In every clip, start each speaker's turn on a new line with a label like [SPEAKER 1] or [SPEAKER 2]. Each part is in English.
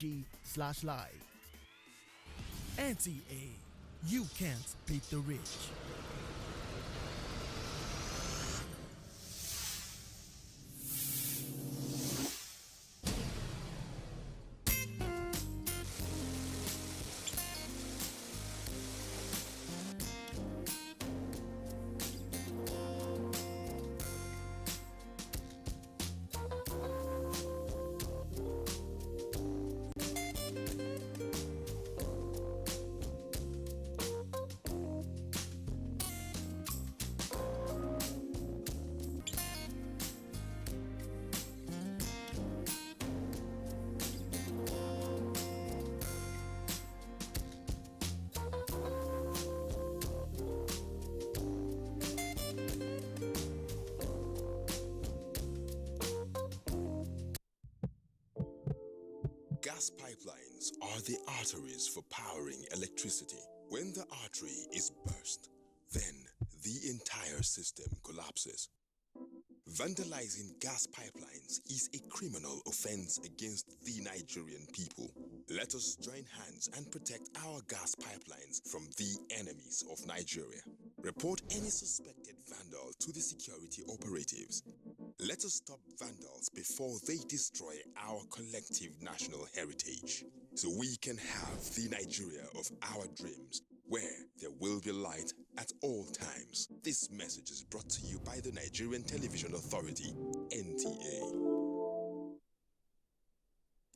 [SPEAKER 1] NTA.ng/live. NTA, you can't beat the rich.
[SPEAKER 2] Gas pipelines are the arteries for powering electricity. When the artery is burst, then the entire system collapses. Vandalizing gas pipelines is a criminal offense against the Nigerian people. Let us join hands and protect our gas pipelines from the enemies of Nigeria. Report any suspected vandal to the security operatives. Let us stop vandals before they destroy our collective national heritage, so we can have the Nigeria of our dreams, where there will be light at all times. This message is brought to you by the Nigerian Television Authority, NTA.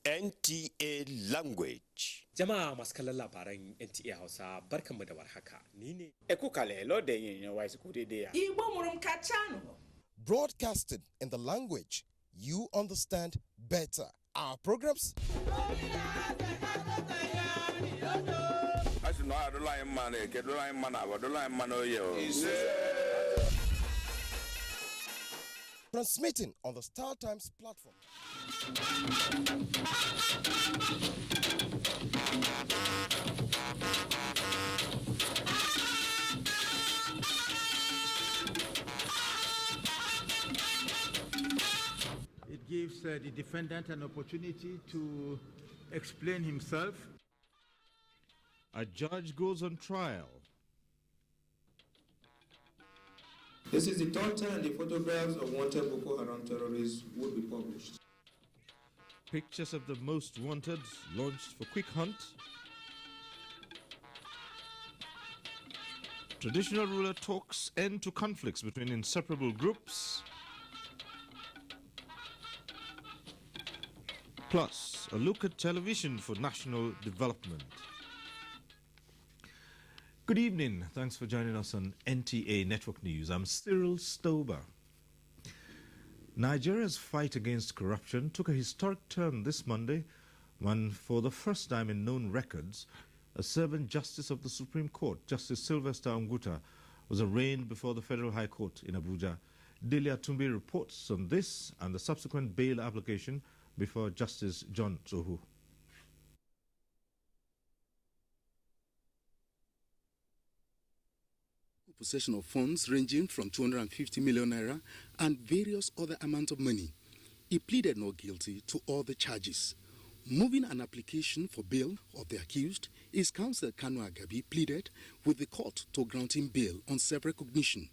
[SPEAKER 3] NTA Language.
[SPEAKER 4] Jama'a masu kallon labaran NTA Hausa barkanmu da warhaka. Ni ne
[SPEAKER 5] Ekukale lo de yin wise kudede ya.
[SPEAKER 6] Igbo murum kachano.
[SPEAKER 7] Broadcasting in the language you understand better. Our programs. Transmitting on the Star Times platform.
[SPEAKER 8] It gives the defendant an opportunity to explain himself.
[SPEAKER 9] A judge goes on trial.
[SPEAKER 10] This is the third time the photographs of wanted Boko Haram terrorists would be published.
[SPEAKER 9] Pictures of the most wanted launched for quick hunt. Traditional ruler talks end to conflicts between inseparable groups. Plus, a look at television for national development. Good evening. Thanks for joining us on NTA Network News. I'm Cyril Stober. Nigeria's fight against corruption took a historic turn this Monday when, for the first time in known records, a serving justice of the Supreme Court, Justice Sylvester Unguta, was arraigned before the Federal High Court in Abuja. Delia Tumbi reports on this and the subsequent bail application before Justice John Zohu.
[SPEAKER 11] Possession of funds ranging from 250 million naira and various other amounts of money. He pleaded not guilty to all the charges. Moving an application for bail of the accused, his counsel Kanu Agabi pleaded with the court to grant him bail on self-recognition.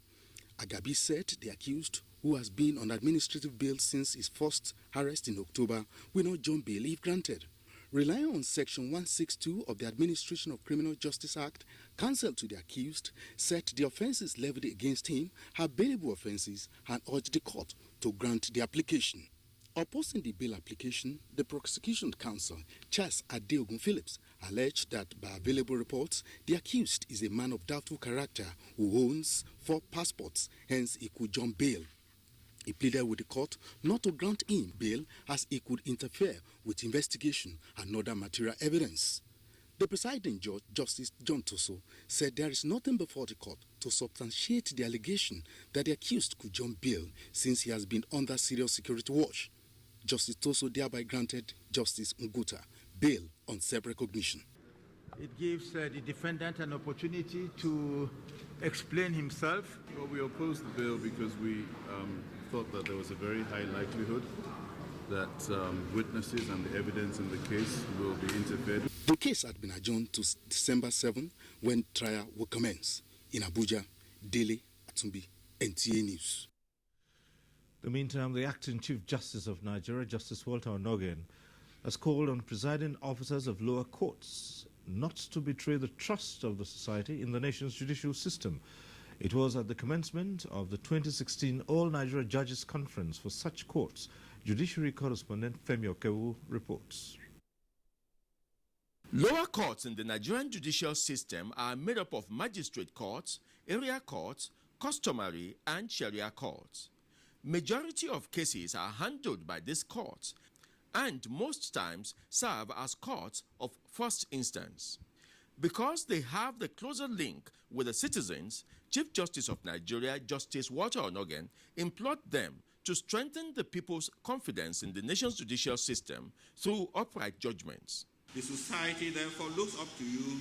[SPEAKER 11] Agabi said the accused, who has been on administrative bail since his first arrest in October, will not join bail if granted. Relying on Section 162 of the Administration of Criminal Justice Act, counsel to the accused said the offences levied against him are bailable offences and urged the court to grant the application. Opposing the bail application, the prosecution counsel, Charles Adeogun Phillips, alleged that by available reports, the accused is a man of doubtful character who owns 4 passports, hence he could jump bail. He pleaded with the court not to grant him bail as he could interfere with investigation and other material evidence. The presiding judge, Justice John Toso, said there is nothing before the court to substantiate the allegation that the accused could jump bail since he has been under serious security watch. Justice Toso thereby granted Justice Unguta bail on self-recognition.
[SPEAKER 8] It gives the defendant an opportunity to explain himself.
[SPEAKER 12] Well, we opposed the bail because we thought that there was a very high likelihood that witnesses and the evidence in the case will be interfered with.
[SPEAKER 11] The case had been adjourned to December 7 when trial will commence in Abuja. Daily Atumbi, NTA News.
[SPEAKER 9] In the meantime, the acting Chief Justice of Nigeria, Justice Walter Onogen, has called on presiding officers of lower courts not to betray the trust of the society in the nation's judicial system. It was at the commencement of the 2016 All Nigeria Judges Conference for such courts. Judiciary correspondent Femi Okewu reports.
[SPEAKER 13] Lower courts in the Nigerian judicial system are made up of magistrate courts, area courts, customary and Sharia courts. Majority of cases are handled by these courts and most times serve as courts of first instance. Because they have the closer link with the citizens, Chief Justice of Nigeria, Justice Walter Onogen, implored them to strengthen the people's confidence in the nation's judicial system through upright judgments.
[SPEAKER 14] The society therefore looks up to you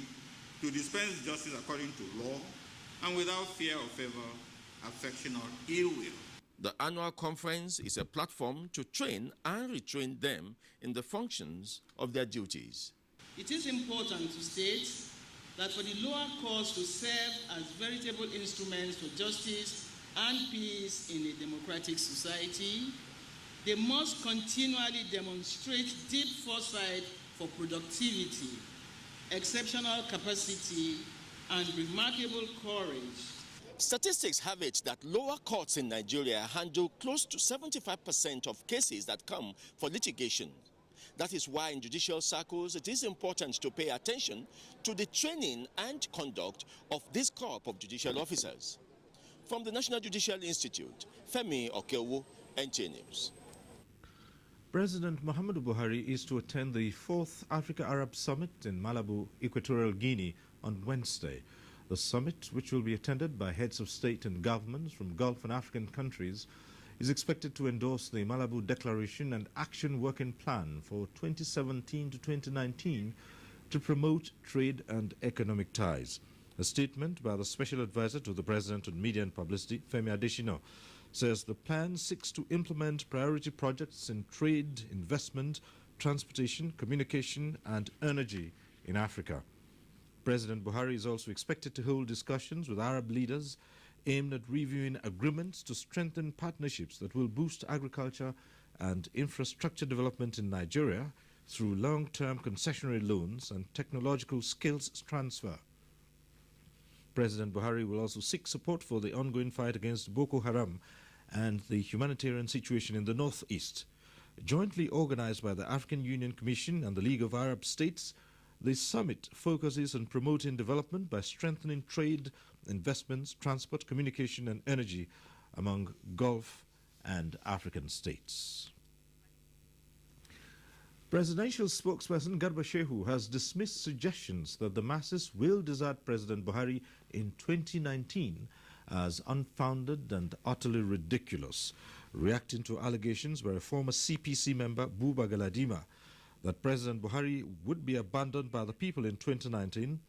[SPEAKER 14] to dispense justice according to law and without fear of favor, affection, or ill will.
[SPEAKER 13] The annual conference is a platform to train and retrain them in the functions of their duties.
[SPEAKER 15] It is important to state that for the lower courts to serve as veritable instruments for justice and peace in a democratic society, they must continually demonstrate deep foresight for productivity, exceptional capacity, and remarkable courage.
[SPEAKER 13] Statistics have it that lower courts in Nigeria handle close to 75% of cases that come for litigation. That is why in judicial circles it is important to pay attention to the training and conduct of this corps of judicial officers. From the National Judicial Institute, Femi Okewu, NTA News.
[SPEAKER 9] President Muhammadu Buhari is to attend the 4th Africa-Arab Summit in Malabo, Equatorial Guinea on Wednesday. The summit, which will be attended by heads of state and governments from Gulf and African countries, is expected to endorse the Malabo Declaration and Action Working Plan for 2017 to 2019 to promote trade and economic ties. A statement by the Special Advisor to the President on Media and Publicity, Femi Adesina, says the plan seeks to implement priority projects in trade, investment, transportation, communication and energy in Africa. President Buhari is also expected to hold discussions with Arab leaders aimed at reviewing agreements to strengthen partnerships that will boost agriculture and infrastructure development in Nigeria through long-term concessionary loans and technological skills transfer. President Buhari will also seek support for the ongoing fight against Boko Haram and the humanitarian situation in the northeast. Jointly organized by the African Union Commission and the League of Arab States, the summit focuses on promoting development by strengthening trade, investments, transport, communication and energy among Gulf and African states. Presidential spokesperson Garba Shehu has dismissed suggestions that the masses will desert President Buhari in 2019 as unfounded and utterly ridiculous, reacting to allegations by a former CPC member, Buba Galadima, that President Buhari would be abandoned by the people in 2019.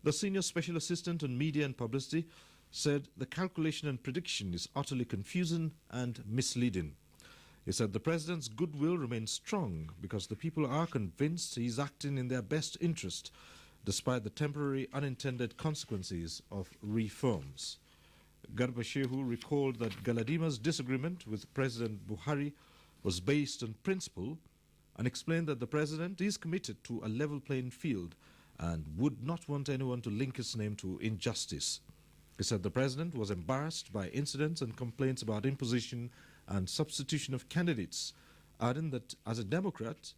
[SPEAKER 9] The senior special assistant on media and publicity said the calculation and prediction is utterly confusing and misleading. He said the president's goodwill remains strong because the people are convinced he is acting in their best interest, despite the temporary unintended consequences of reforms. Garba Shehu recalled that Galadima's disagreement with President Buhari was based on principle and explained that the president is committed to a level playing field and would not want anyone to link his name to injustice. He said the president was embarrassed by incidents and complaints about imposition and substitution of candidates, adding that as a Democrat,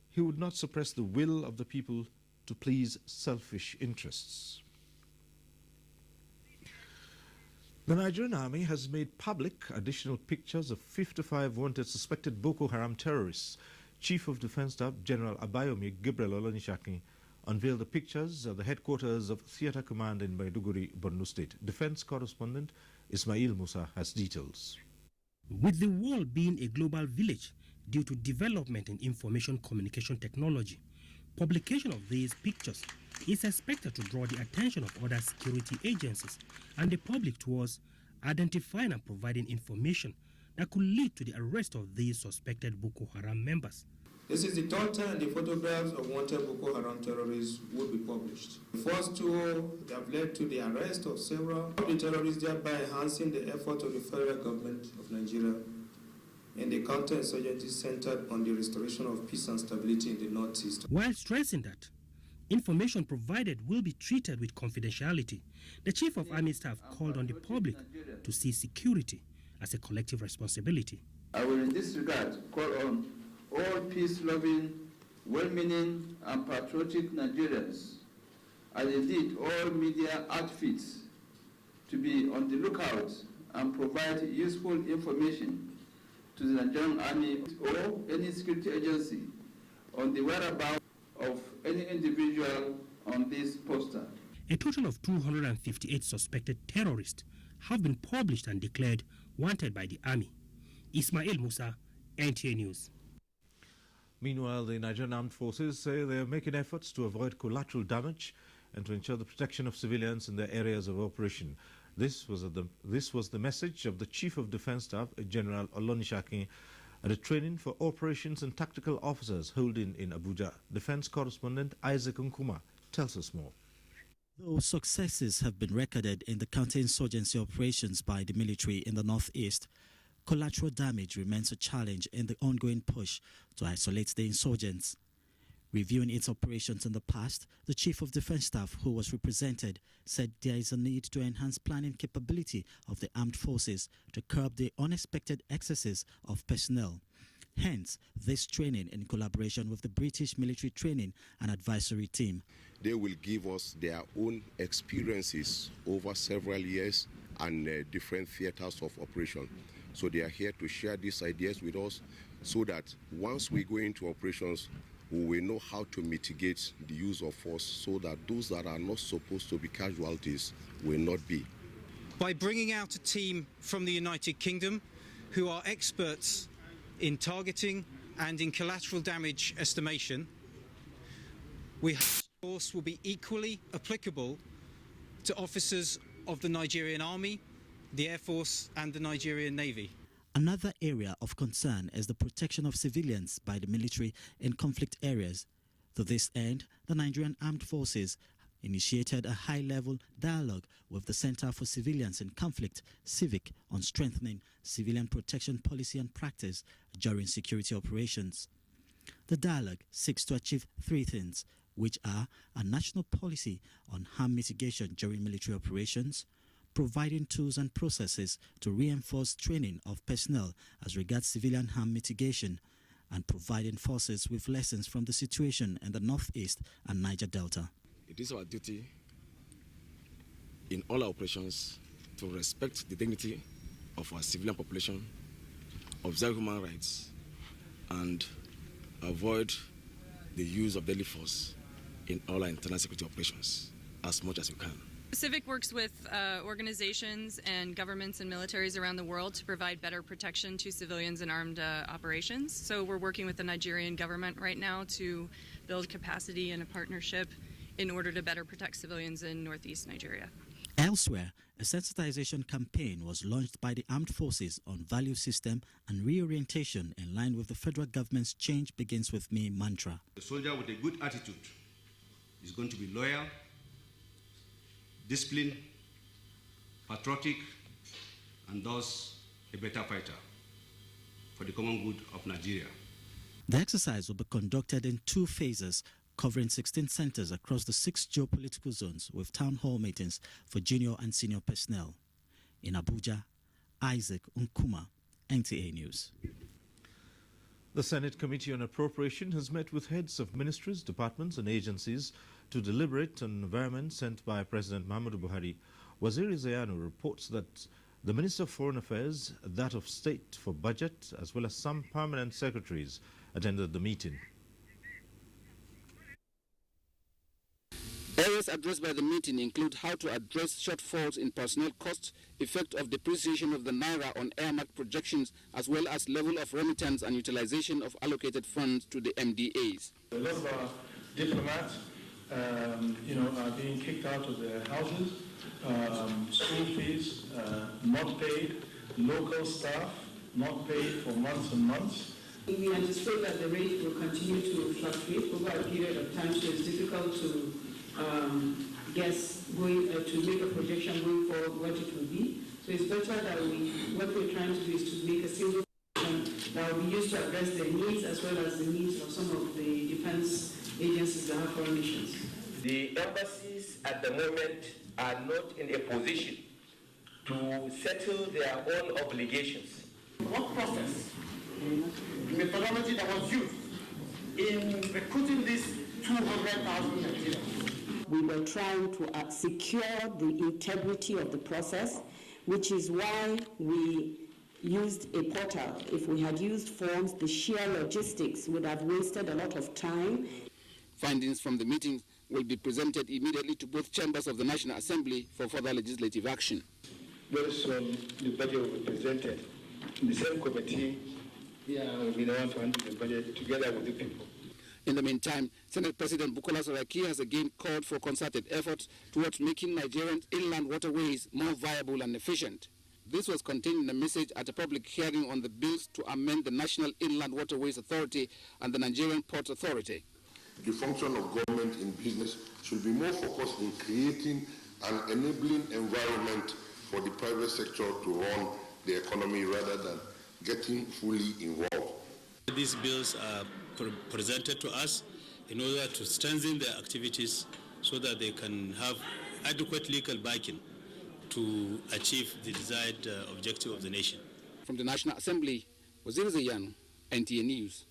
[SPEAKER 9] he would not suppress the will of the people to please selfish interests. The Nigerian army has made public additional pictures of 55 wanted suspected Boko Haram terrorists. Chief of Defense Staff General Abayomi Gabriel Olonishakin unveiled the pictures at the headquarters of Theatre Command in Maiduguri, Borno State. Defense correspondent Ismail Musa has details.
[SPEAKER 16] With the world being a global village due to development in information communication technology, publication of these pictures is expected to draw the attention of other security agencies and the public towards identifying and providing information that could lead to the arrest of these suspected Boko Haram members.
[SPEAKER 10] This is the third time the photographs of wanted Boko Haram terrorists would be published. The first two have led to the arrest of several of the terrorists, thereby enhancing the effort of the federal government of Nigeria and the counterinsurgency centered on the restoration of peace and stability in the northeast.
[SPEAKER 16] While stressing that information provided will be treated with confidentiality, the Chief of Army Staff called on the public to see security as a collective responsibility.
[SPEAKER 17] I will in this regard call on all peace-loving, well-meaning and patriotic Nigerians, and indeed all media outfits, to be on the lookout and provide useful information to the Nigerian Army or any security agency on the whereabouts of any individual on this poster.
[SPEAKER 16] A total of 258 suspected terrorists have been published and declared wanted by the Army. Ismail Musa, NTA News.
[SPEAKER 9] Meanwhile, the Nigerian Armed Forces say they are making efforts to avoid collateral damage and to ensure the protection of civilians in their areas of operation. This was the message of the Chief of Defence Staff, General Olonishakin, at a training for operations and tactical officers holding in Abuja. Defence correspondent Isaac Nkuma tells us more.
[SPEAKER 18] Though successes have been recorded in the counterinsurgency operations by the military in the northeast, collateral damage remains a challenge in the ongoing push to isolate the insurgents. Reviewing its operations in the past, the Chief of Defence Staff, who was represented, said there is a need to enhance planning capability of the armed forces to curb the unexpected excesses of personnel. Hence, this training in collaboration with the British Military Training and Advisory Team.
[SPEAKER 19] They will give us their own experiences over several years and different theatres of operation. So they are here to share these ideas with us so that once we go into operations, we will know how to mitigate the use of force so that those that are not supposed to be casualties will not be.
[SPEAKER 20] By bringing out a team from the United Kingdom who are experts in targeting and in collateral damage estimation, we hope the force will be equally applicable to officers of the Nigerian Army, the Air Force and the Nigerian Navy.
[SPEAKER 18] Another area of concern is the protection of civilians by the military in conflict areas. To this end, the Nigerian Armed Forces initiated a high-level dialogue with the Center for Civilians in Conflict, CIVIC, on strengthening civilian protection policy and practice during security operations. The dialogue seeks to achieve three things, which are a national policy on harm mitigation during military operations, providing tools and processes to reinforce training of personnel as regards civilian harm mitigation, and providing forces with lessons from the situation in the Northeast and Niger Delta.
[SPEAKER 21] It is our duty in all our operations to respect the dignity of our civilian population, observe human rights, and avoid the use of deadly force in all our internal security operations as much as we can.
[SPEAKER 22] CIVIC works with organizations and governments and militaries around the world to provide better protection to civilians in armed operations. So we're working with the Nigerian government right now to build capacity and a partnership in order to better protect civilians in northeast Nigeria.
[SPEAKER 18] Elsewhere, a sensitization campaign was launched by the armed forces on value system and reorientation in line with the federal government's Change Begins With Me mantra.
[SPEAKER 23] The soldier with a good attitude is going to be loyal, disciplined, patriotic, and thus a better fighter for the common good of Nigeria.
[SPEAKER 18] The exercise will be conducted in 2 phases, covering 16 centers across the 6 geopolitical zones with town hall meetings for junior and senior personnel. In Abuja, Isaac Nkuma, NTA News.
[SPEAKER 9] The Senate Committee on Appropriation has met with heads of ministries, departments and agencies to deliberate on an environment sent by President Muhammadu Buhari. WAZIRI Zayanu reports that the Minister of Foreign Affairs, that of State for Budget, as well as some permanent secretaries attended the meeting.
[SPEAKER 11] Areas addressed by the meeting include how to address shortfalls in personnel costs, effect of depreciation of the Naira on earmarked projections, as well as level of remittance and utilization of allocated funds to the MDAs.
[SPEAKER 24] A lot of our diplomats, are being kicked out of their houses, school fees not paid, local staff not paid for months and months.
[SPEAKER 15] We anticipate that the rate will continue to fluctuate over a period of time, so it's difficult to guess to make a projection going forward what it will be. So it's better that what we're trying to do is to make a single projection that will be used to address their needs as well as the needs of some of the defense agencies that have foreign missions.
[SPEAKER 1] The embassies at the moment are not in a position to settle their own obligations.
[SPEAKER 24] What process, the methodology that was used in recruiting these 200,000 Nigerians?
[SPEAKER 2] We were trying to secure the integrity of the process, which is why we used a portal. If we had used forms, the sheer logistics would have wasted a lot of time.
[SPEAKER 11] Findings from the meeting will be presented immediately to both chambers of the National Assembly for further legislative action.
[SPEAKER 24] Very soon, the budget will be presented in the same committee. Will be the one to handle the budget together with the people.
[SPEAKER 11] In the meantime, Senate President Bukola Saraki has again called for concerted efforts towards making Nigerian inland waterways more viable and efficient. This was contained in a message at a public hearing on the bills to amend the National Inland Waterways Authority and the Nigerian Ports Authority.
[SPEAKER 3] The function of government in business should be more focused in creating an enabling environment for the private sector to run the economy rather than getting fully involved.
[SPEAKER 4] These bills are presented to us in order to strengthen their activities so that they can have adequate legal backing to achieve the desired objective of the nation.
[SPEAKER 11] From the National Assembly, WAZIRI, NTA News.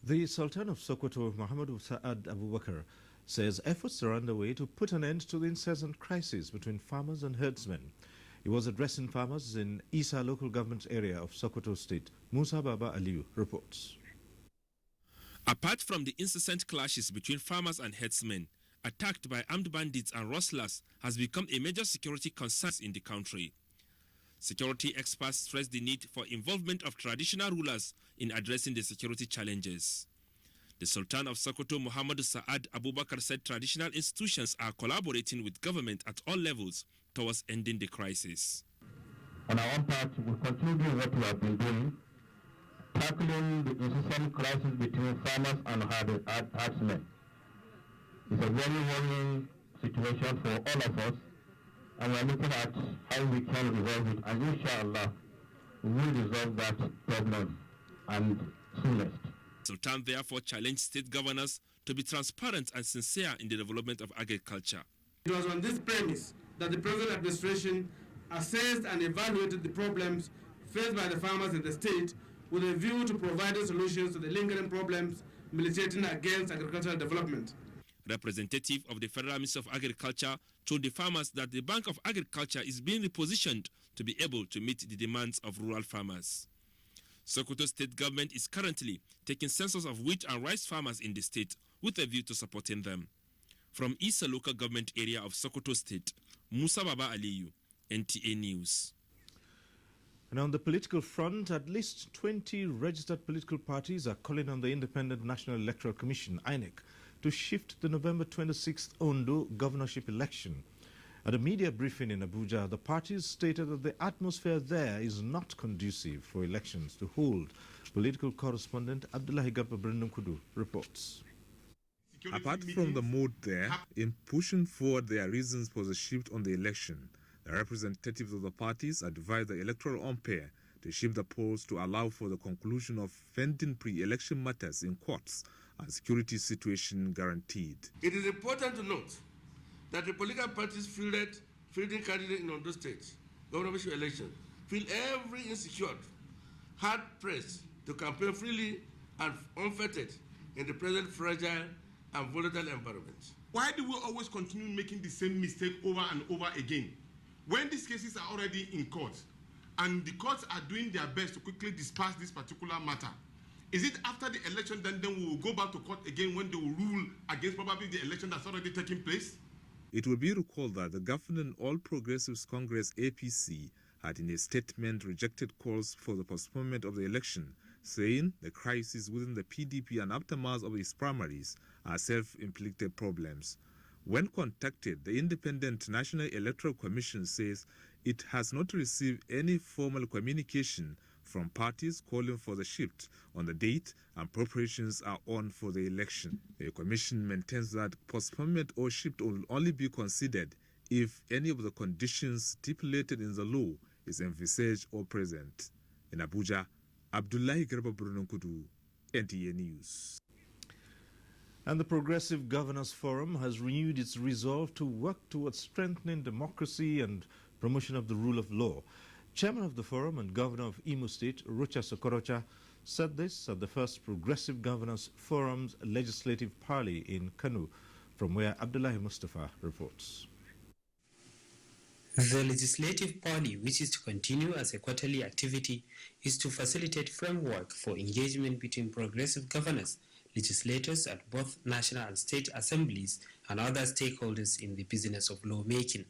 [SPEAKER 9] The Sultan of Sokoto, Muhammadu Sa'ad Abubakar, says efforts are underway to put an end to the incessant crisis between farmers and herdsmen. He was addressing farmers in Isa local government area of Sokoto State. Musa Baba Aliyu reports.
[SPEAKER 25] Apart from the incessant clashes between farmers and herdsmen, attacked by armed bandits and rustlers has become a major security concern in the country. Security experts stress the need for involvement of traditional rulers in addressing the security challenges. The Sultan of Sokoto, Muhammadu Sa'ad Abubakar, said traditional institutions are collaborating with government at all levels towards ending the crisis.
[SPEAKER 26] On our own part, we continue doing what we have been doing, tackling the incessant crisis between farmers and herdsmen. It's a very worrying situation for all of us, and we are looking at how we can resolve it, and inshallah, we will resolve that problem and soonest.
[SPEAKER 25] Sultan therefore challenged state governors to be transparent and sincere in the development of agriculture.
[SPEAKER 24] It was on this premise that the present administration assessed and evaluated the problems faced by the farmers in the state with a view to providing solutions to the lingering problems militating against agricultural development.
[SPEAKER 25] Representative of the Federal Ministry of Agriculture told the farmers that the Bank of Agriculture is being repositioned to be able to meet the demands of rural farmers. Sokoto state government is currently taking census of wheat and rice farmers in the state with a view to supporting them. From Isa local government area of Sokoto state, Musa Baba Aliyu, NTA News.
[SPEAKER 9] And on the political front, at least 20 registered political parties are calling on the Independent National Electoral Commission, INEC, to shift the November 26th Ondo governorship election. At a media briefing in Abuja, the parties stated that the atmosphere there is not conducive for elections to hold. Political correspondent Abdullahi Garba Kudu reports.
[SPEAKER 27] Apart from the mood there, in pushing forward their reasons for the shift on the election, the representatives of the parties advised the electoral umpire to shift the polls to allow for the conclusion of pending pre-election matters in courts and security situation guaranteed.
[SPEAKER 28] It is important to note that the political parties fielding candidates in Ondo State governorship election feel every insecure, hard-pressed to campaign freely and unfettered in the present fragile and volatile environment.
[SPEAKER 29] Why do we always continue making the same mistake over and over again? When these cases are already in court and the courts are doing their best to quickly disperse this particular matter, is it after the election then we will go back to court again when they will rule against probably the election that's already taking place?
[SPEAKER 27] It will be recalled that the governing All Progressives Congress APC had in a statement rejected calls for the postponement of the election, saying the crisis within the PDP and aftermath of its primaries are self-inflicted problems. When contacted, the Independent National Electoral Commission says it has not received any formal communication from parties calling for the shift on the date and preparations are on for the election. The Commission maintains that postponement or shift will only be considered if any of the conditions stipulated in the law is envisaged or present. In Abuja, Abdullahi Garba Brunonkudu, NTA News.
[SPEAKER 9] And the Progressive Governors Forum has renewed its resolve to work towards strengthening democracy and promotion of the rule of law. Chairman of the forum and Governor of Imo State, Rocha Sokorocha, said this at the first Progressive Governors Forum's legislative parley in Kano, from where Abdullahi Mustafa reports.
[SPEAKER 5] The legislative parley, which is to continue as a quarterly activity, is to facilitate framework for engagement between progressive governors, legislators at both national and state assemblies, and other stakeholders in the business of lawmaking.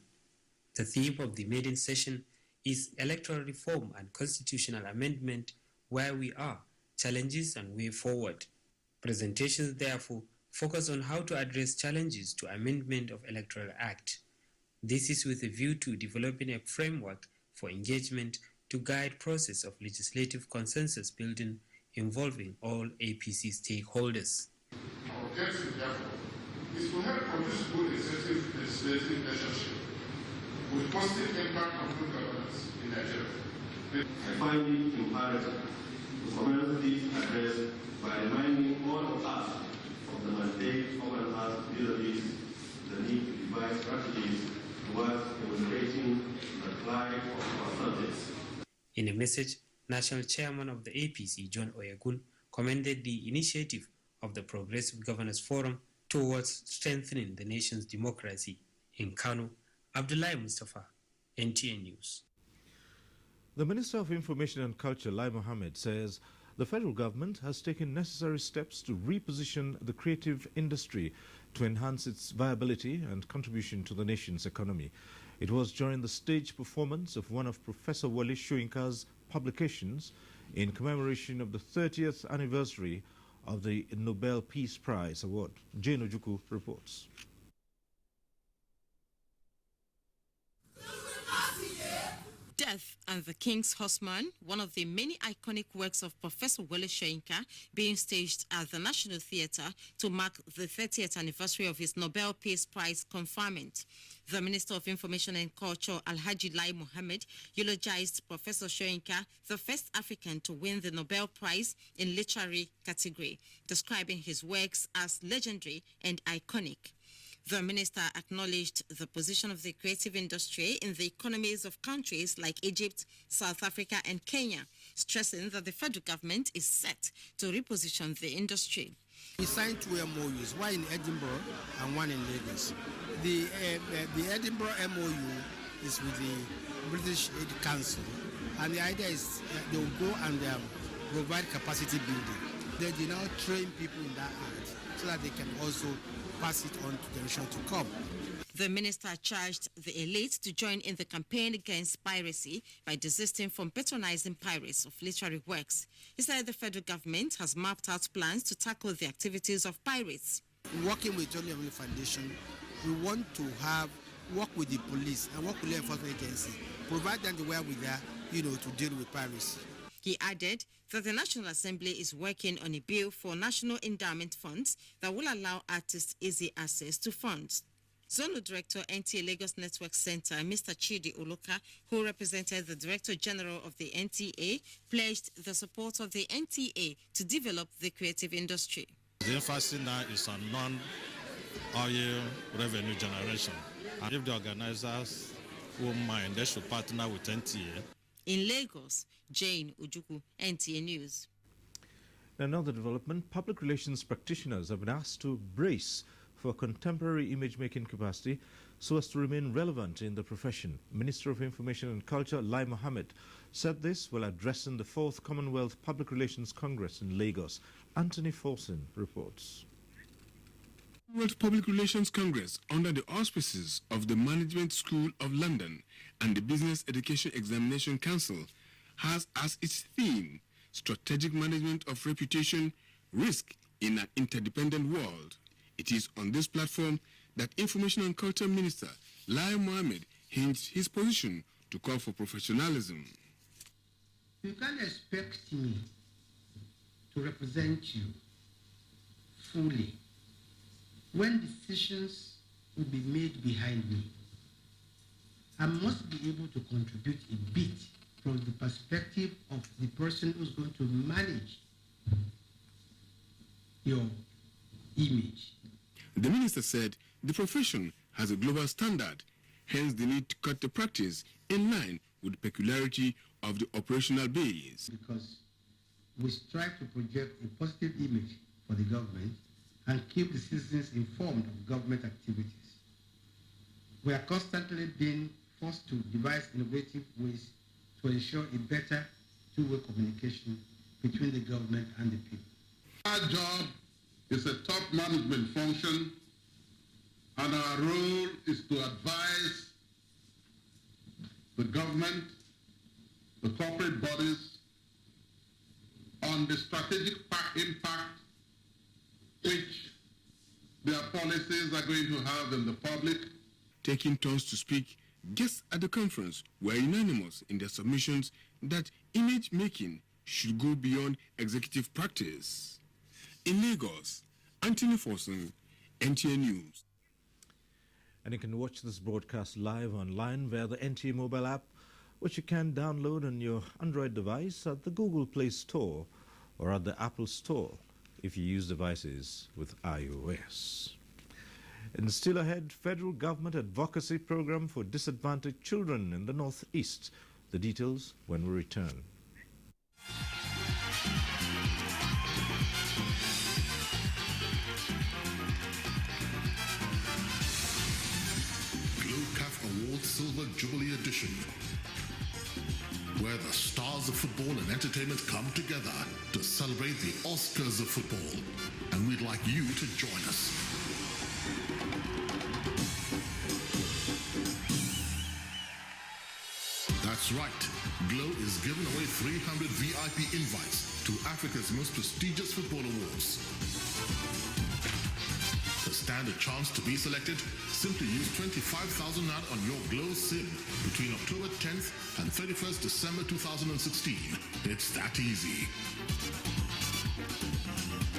[SPEAKER 5] The theme of the maiden session is electoral reform and constitutional amendment, where we are, challenges and way forward. Presentations, therefore, focus on how to address challenges to amendment of Electoral Act. This is with a view to developing a framework for engagement to guide process of legislative consensus building involving all APC stakeholders.
[SPEAKER 3] Our objective, therefore, is to help produce good effective legislative relationship with positive impact on good governance in Nigeria.
[SPEAKER 26] I find it imperative to commence this address by reminding all of us of the mandate common us vis-a-vis the need to devise strategies towards demonstrating the plight of our subjects.
[SPEAKER 5] In a message, National Chairman of the APC, John Oyegun, commended the initiative of the Progressive Governors Forum towards strengthening the nation's democracy. In Kano, Abdullahi Mustafa, NTA News.
[SPEAKER 9] The Minister of Information and Culture, Lai Mohammed, says the federal government has taken necessary steps to reposition the creative industry to enhance its viability and contribution to the nation's economy. It was during the stage performance of one of Professor Wale Soyinka's publications in commemoration of the 30th anniversary of the Nobel Peace Prize Award. Jane Ojuku reports.
[SPEAKER 6] Death and the King's Horseman, one of the many iconic works of Professor Wale Soyinka, being staged at the National Theatre to mark the 30th anniversary of his Nobel Peace Prize conferment. The Minister of Information and Culture, Alhaji Lai Mohammed, eulogized Professor Soyinka, the first African to win the Nobel Prize in literary category, describing his works as legendary and iconic. The minister acknowledged the position of the creative industry in the economies of countries like Egypt, South Africa and Kenya, stressing that the federal government is set to reposition the industry.
[SPEAKER 7] We signed 2 MOUs, one in Edinburgh and one in Lagos. The Edinburgh MOU is with the British Aid Council, and the idea is they will go and provide capacity building. They do now train people in that art so that they can also pass it on to the generation to come.
[SPEAKER 6] The minister charged the elite to join in the campaign against piracy by desisting from patronizing pirates of literary works. He said the federal government has mapped out plans to tackle the activities of pirates.
[SPEAKER 7] Working with John Lemley Foundation, we want to work with the police and work with law enforcement agencies, provide them the wherewithal, to deal with piracy.
[SPEAKER 6] He added that the National Assembly is working on a bill for national endowment funds that will allow artists easy access to funds. Zonal Director, NTA Lagos Network Center, Mr. Chidi Oloka, who represented the Director General of the NTA, pledged the support of the NTA to develop the creative industry.
[SPEAKER 8] The emphasis now is on non-oil revenue generation. And if the organizers who mind, they should partner with NTA.
[SPEAKER 6] In Lagos, Jane Ojuku, NTA News.
[SPEAKER 9] In another development, public relations practitioners have been asked to brace for contemporary image-making capacity so as to remain relevant in the profession. Minister of Information and Culture, Lai Mohammed, said this while addressing the 4th Commonwealth Public Relations Congress in Lagos. Anthony Folson reports.
[SPEAKER 29] World Public Relations Congress, under the auspices of the Management School of London and the Business Education Examination Council, has as its theme Strategic Management of Reputation, Risk in an Interdependent World. It is on this platform that Information and Culture Minister Lai Mohammed hinged his position
[SPEAKER 10] to call for professionalism.
[SPEAKER 12] You can't expect me to represent you fully when decisions will be made behind me. I must be able to contribute a bit from the perspective of the person who's going to manage your image.
[SPEAKER 10] The minister said the profession has a global standard, hence the need to cut the practice in line with the peculiarity of the operational base.
[SPEAKER 12] Because we strive to project a positive image for the government and keep the citizens informed of government activities. We are constantly being forced to devise innovative ways to ensure a better two-way communication between the government and the people.
[SPEAKER 13] Our job is a top management function, and our role is to advise the government, the corporate bodies, on the strategic impact which their policies are going to have in the public.
[SPEAKER 10] Taking turns to speak, guests at the conference were unanimous in their submissions that image making should go beyond executive practice. In Lagos, Anthony Forson, NTA News.
[SPEAKER 9] And you can watch this broadcast live online via the NTA mobile app, which you can download on your Android device at the Google Play Store or at the Apple Store if you use devices with iOS. And still ahead, federal government advocacy program for disadvantaged children in the Northeast. The details when we return.
[SPEAKER 14] Awards Silver Jubilee Edition, where the stars of football and entertainment come together to celebrate the Oscars of football, and we'd like you to join us. That's right, Glow is giving away 300 VIP invites to Africa's most prestigious football awards. To stand a chance to be selected, simply use 25,000 Rand on your Glow SIM between October 10th and 31st December 2016. It's that easy.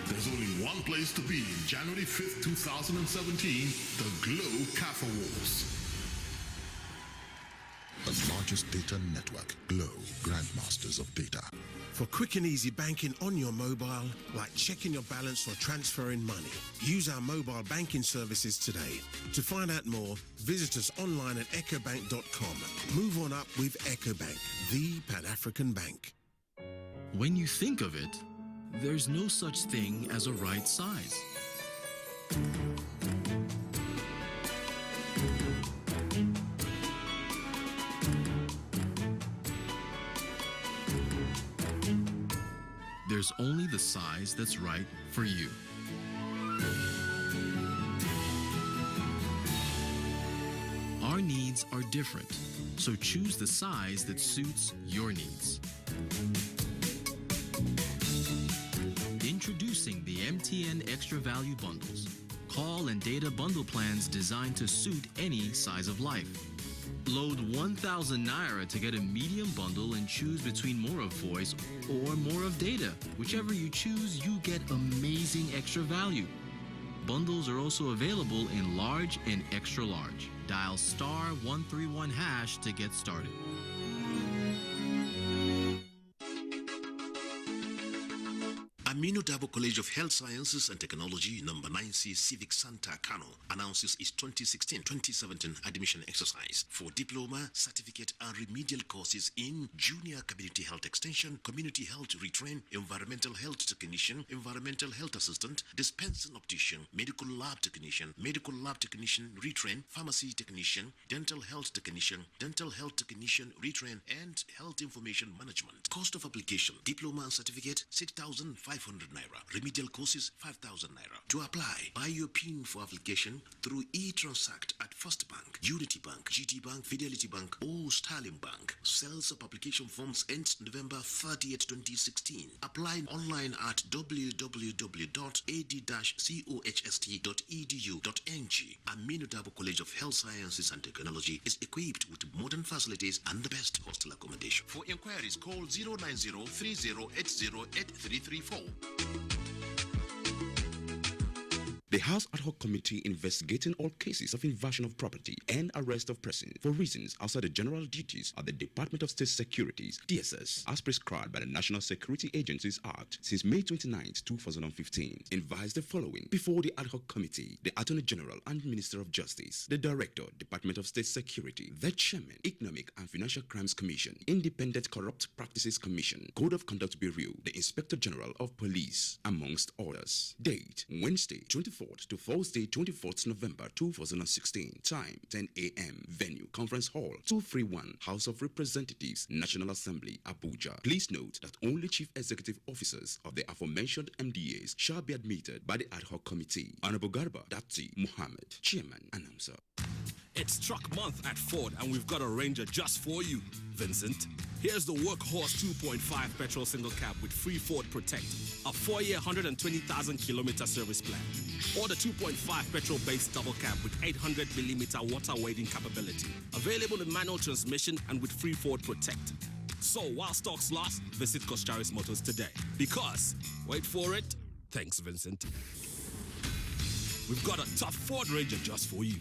[SPEAKER 14] There's only one place to be January 5th, 2017, the Glow CAF Awards. The largest data network, Glow, Grandmasters of Data.
[SPEAKER 16] For quick and easy banking on your mobile, like checking your balance or transferring money, use our mobile banking services today. To find out more, visit us online at ecobank.com. Move on up with EcoBank, the Pan-African bank.
[SPEAKER 17] When you think of it, there's no such thing as a right size. There's only the size that's right for you. Our needs are different, so choose the size that suits your needs. Introducing the MTN Extra Value Bundles. Call and data bundle plans designed to suit any size of life. Load 1,000 Naira to get a medium bundle and choose between more of voice or more of data. Whichever you choose, you get amazing extra value. Bundles are also available in large and extra large. Dial *131# to get started.
[SPEAKER 19] Aminu Dabo College of Health Sciences and Technology, number 9C Civic Center, Kano, announces its 2016-2017 admission exercise for diploma, certificate, and remedial courses in Junior Community Health Extension, Community Health Retrain, Environmental Health Technician, Environmental Health Assistant, Dispensing Optician, Medical Lab Technician, Medical Lab Technician Retrain, Pharmacy Technician, Dental Health Technician, Dental Health Technician Retrain, and Health Information Management. Cost of application: diploma and certificate 6,500 500 naira. Remedial courses 5,000 naira. To apply, buy your PIN for application through e-Transact at First Bank, Unity Bank, GT Bank, Fidelity Bank, or Sterling Bank. Sales of application forms ends November 30th, 2016. Apply online at www.ad-cohst.edu.ng. Aminu Dabo College of Health Sciences and Technology is equipped with modern facilities and the best hostel accommodation. For inquiries, call 090-3080-8334. The House Ad Hoc Committee investigating all cases of invasion of property and arrest of persons for reasons outside the general duties of the Department of State Securities, DSS, as prescribed by the National Security Agencies Act since May 29, 2015, advised the following before the Ad Hoc Committee: the Attorney General and Minister of Justice, the Director, Department of State Security, the Chairman, Economic and Financial Crimes Commission, Independent Corrupt Practices Commission, Code of Conduct Bureau, the Inspector General of Police, amongst others. Date: Wednesday, 24th to Thursday, 24th November 2016. Time: 10 a.m. Venue: Conference Hall 231, House of Representatives, National Assembly, Abuja. Please note that only Chief Executive Officers of the aforementioned MDAs shall be admitted by the Ad Hoc Committee. Honorable Garba Dapti Muhammad, Chairman, Announcer.
[SPEAKER 1] It's truck month at Ford, and we've got a Ranger just for you, Vincent. Here's the Workhorse 2.5 petrol single cab with free Ford Protect, a 4-year, 120,000-kilometer service plan. Or the 2.5 petrol-based double cab with 800mm water wading capability. Available in manual transmission and with free Ford Protect. So while stocks last, visit Coscharis Motors today. Because, wait for it, thanks Vincent, we've got a tough Ford Ranger just for you.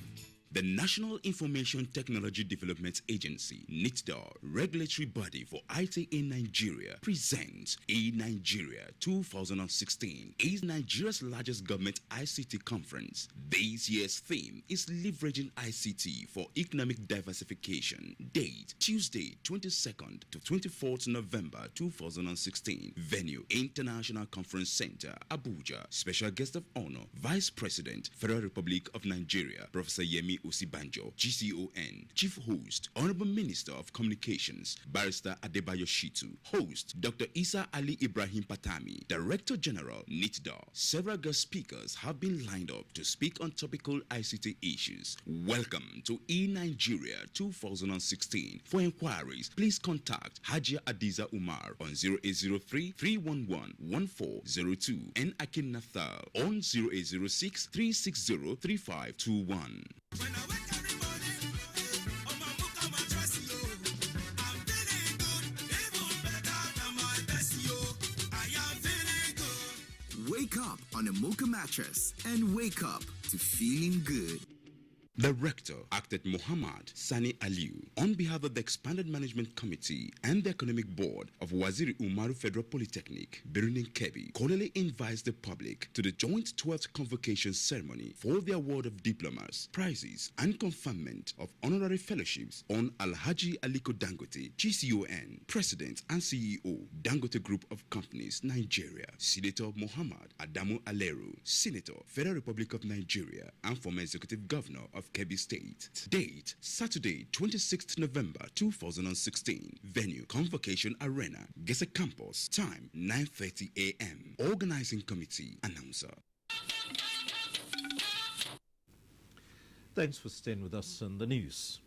[SPEAKER 2] The National Information Technology Development Agency, NITDA, regulatory body for IT in Nigeria, presents eNigeria 2016, is Nigeria's largest government ICT conference. This year's theme is leveraging ICT for economic diversification. Date: Tuesday, 22nd to 24th November 2016. Venue: International Conference Center, Abuja. Special guest of honor: Vice President, Federal Republic of Nigeria, Professor Yemi Osibanjo, GCON. Chief host, Honorable Minister of Communications, Barrister Adebayo Shitu. Host, Dr. Isa Ali Ibrahim Patami, Director General, NITDA. Several guest speakers have been lined up to speak on topical ICT issues. Welcome to eNigeria 2016. For inquiries, please contact Hajia Adiza Umar on 0803-311-1402 and Akin Nathal on 0806-360-3521.
[SPEAKER 4] Wake up on a Mocha mattress and wake up to feeling good.
[SPEAKER 2] The Rector, Acted Muhammad Sani Aliu, on behalf of the Expanded Management Committee and the Economic Board of WAZIRI UMARU Federal Polytechnic, BIRNIN KEBBI, cordially invites the public to the joint 12th convocation ceremony for the award of diplomas, prizes, and conferment of honorary fellowships on Alhaji Aliko Dangote, GCON, President and CEO, Dangote Group of Companies, Nigeria, Senator Muhammad Adamu Aleru, Senator, Federal Republic of Nigeria, and former Executive Governor of KEBBI State. Date: Saturday, 26th November 2016. Venue: Convocation Arena, Gese Campus. Time: 9:30 a.m. Organizing Committee, Announcer.
[SPEAKER 9] Thanks for staying with us on the news.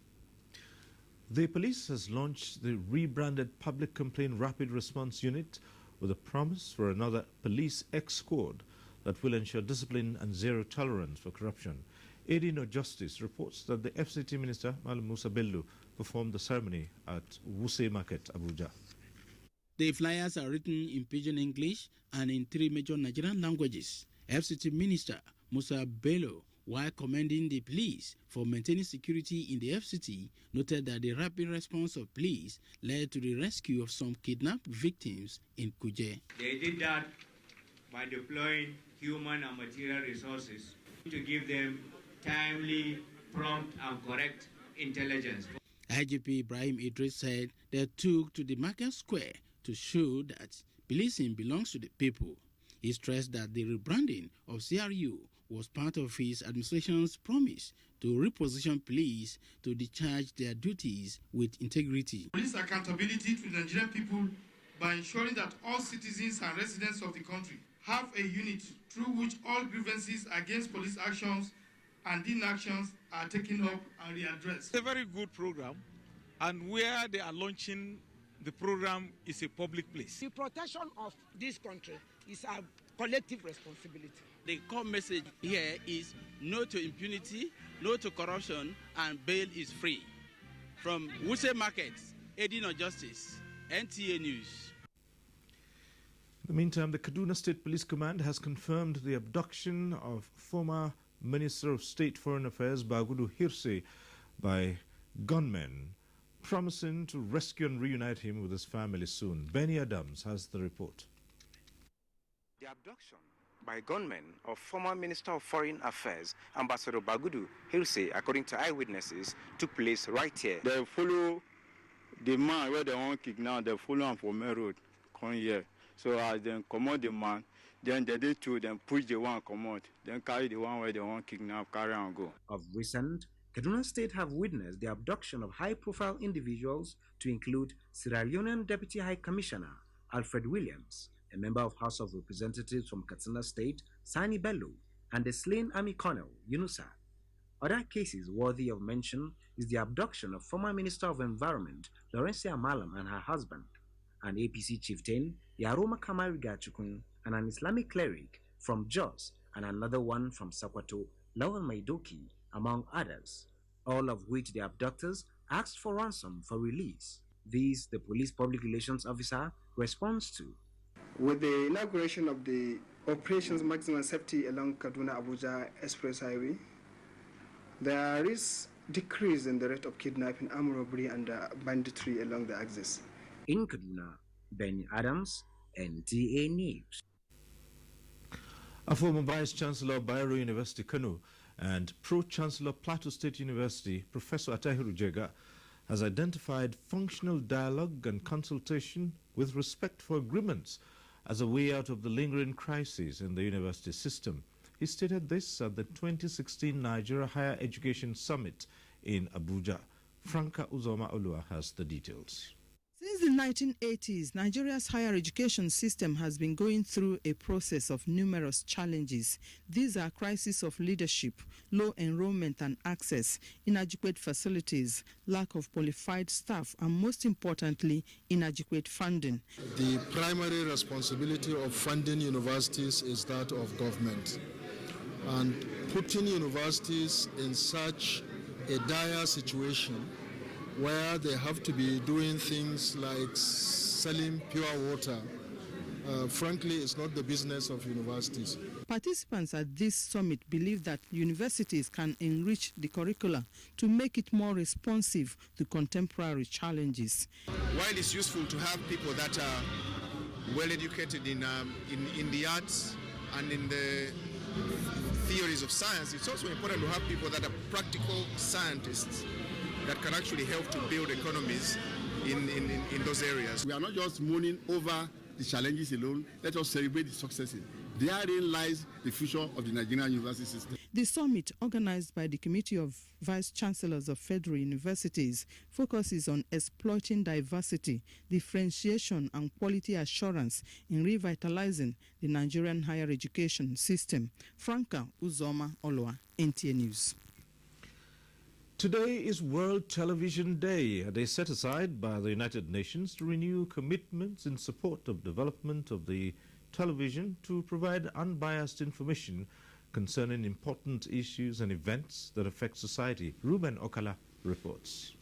[SPEAKER 9] The police has launched the rebranded Public Complaint Rapid Response Unit with a promise for another Police X Squad that will ensure discipline and zero tolerance for corruption. AD No Justice reports that the FCT Minister, Malam Musa Bello, performed the ceremony at Wuse Market, Abuja.
[SPEAKER 15] The flyers are written in Pidgin English and in 3 major Nigerian languages. FCT Minister Musa Bello, while commending the police for maintaining security in the FCT, noted that the rapid response of police led to the rescue of some kidnapped victims in Kuje.
[SPEAKER 18] They did that by deploying human and material resources to give them timely, prompt, and correct intelligence.
[SPEAKER 15] IGP Ibrahim Idris said they took to the market square to show that policing belongs to the people. He stressed that the rebranding of CRU was part of his administration's promise to reposition police to discharge their duties with integrity.
[SPEAKER 29] Police accountability to the Nigerian people by ensuring that all citizens and residents of the country
[SPEAKER 11] have a unit through which all grievances against police actions and inactions are taken up and readdressed.
[SPEAKER 20] It's a very good program, and where they are launching the program is a public place.
[SPEAKER 21] The protection of this country is our collective responsibility.
[SPEAKER 22] The core message here is no to impunity, no to corruption, and bail is free. From Wuse Markets, aiding on justice, NTA News.
[SPEAKER 9] In the meantime, the Kaduna State Police Command has confirmed the abduction of former Minister of State Foreign Affairs Bagudu Hirse by gunmen, promising to rescue and reunite him with his family soon. Benny Adams has the report.
[SPEAKER 23] The abduction by gunmen of former Minister of Foreign Affairs, Ambassador Bagudu Hirse, according to eyewitnesses, took place right here.
[SPEAKER 24] They follow the man where they want to kidnap, they follow him from main road, come here. So as they come out the man, then they did two, then push the one come out, then carry the one where they want to kidnap, carry and go.
[SPEAKER 25] Of recent, Kaduna State have witnessed the abduction of high-profile individuals to include Sierra Leonean Deputy High Commissioner Alfred Williams, a member of House of Representatives from Katsina State, Sani Bello, and the slain Army Colonel Yunusa. Other cases worthy of mention is the abduction of former Minister of Environment Laurencia Malam and her husband, an APC chieftain Yaroma Kamari Gachukun, and an Islamic cleric from Jos, and another one from Sakwato, Lawal Maidoki, among others, all of which the abductors asked for ransom for release. These the police public relations officer responds to.
[SPEAKER 27] With the inauguration of the Operations Maximum Safety along Kaduna-Abuja Express Highway, there is decrease in the rate of kidnapping, armed robbery, and banditry along the axis.
[SPEAKER 25] In Kaduna, Benny Adams, NTA News.
[SPEAKER 9] A former Vice-Chancellor of Bayero University, Kano, and Pro-Chancellor Plateau State University, Professor Atahiru Jega, has identified functional dialogue and consultation with respect for agreements as a way out of the lingering crisis in the university system. He stated this at the 2016 Nigeria Higher Education Summit in Abuja. Franca Uzoma Olua has the details.
[SPEAKER 28] Since the 1980s, Nigeria's higher education system has been going through a process of numerous challenges. These are crisis of leadership, low enrollment and access, inadequate facilities, lack of qualified staff, and most importantly, inadequate funding.
[SPEAKER 30] The primary responsibility of funding universities is that of government. And putting universities in such a dire situation where they have to be doing things like selling pure water, frankly, it's not the business of universities.
[SPEAKER 28] Participants at this summit believe that universities can enrich the curricula to make it more responsive to contemporary challenges.
[SPEAKER 31] While it's useful to have people that are well educated in the arts and in the theories of science, it's also important to have people that are practical scientists that can actually help to build economies in those areas.
[SPEAKER 13] We are not just mourning over the challenges alone. Let us celebrate the successes. Therein lies the future of the Nigerian university system.
[SPEAKER 28] The summit, organized by the Committee of Vice Chancellors of Federal Universities, focuses on exploiting diversity, differentiation, and quality assurance in revitalizing the Nigerian higher education system. Franca Uzoma Olua, NTA News.
[SPEAKER 9] Today is World Television Day, a day set aside by the United Nations to renew commitments in support of development of the television to provide unbiased information concerning important issues and events that affect society. Ruben Okala reports.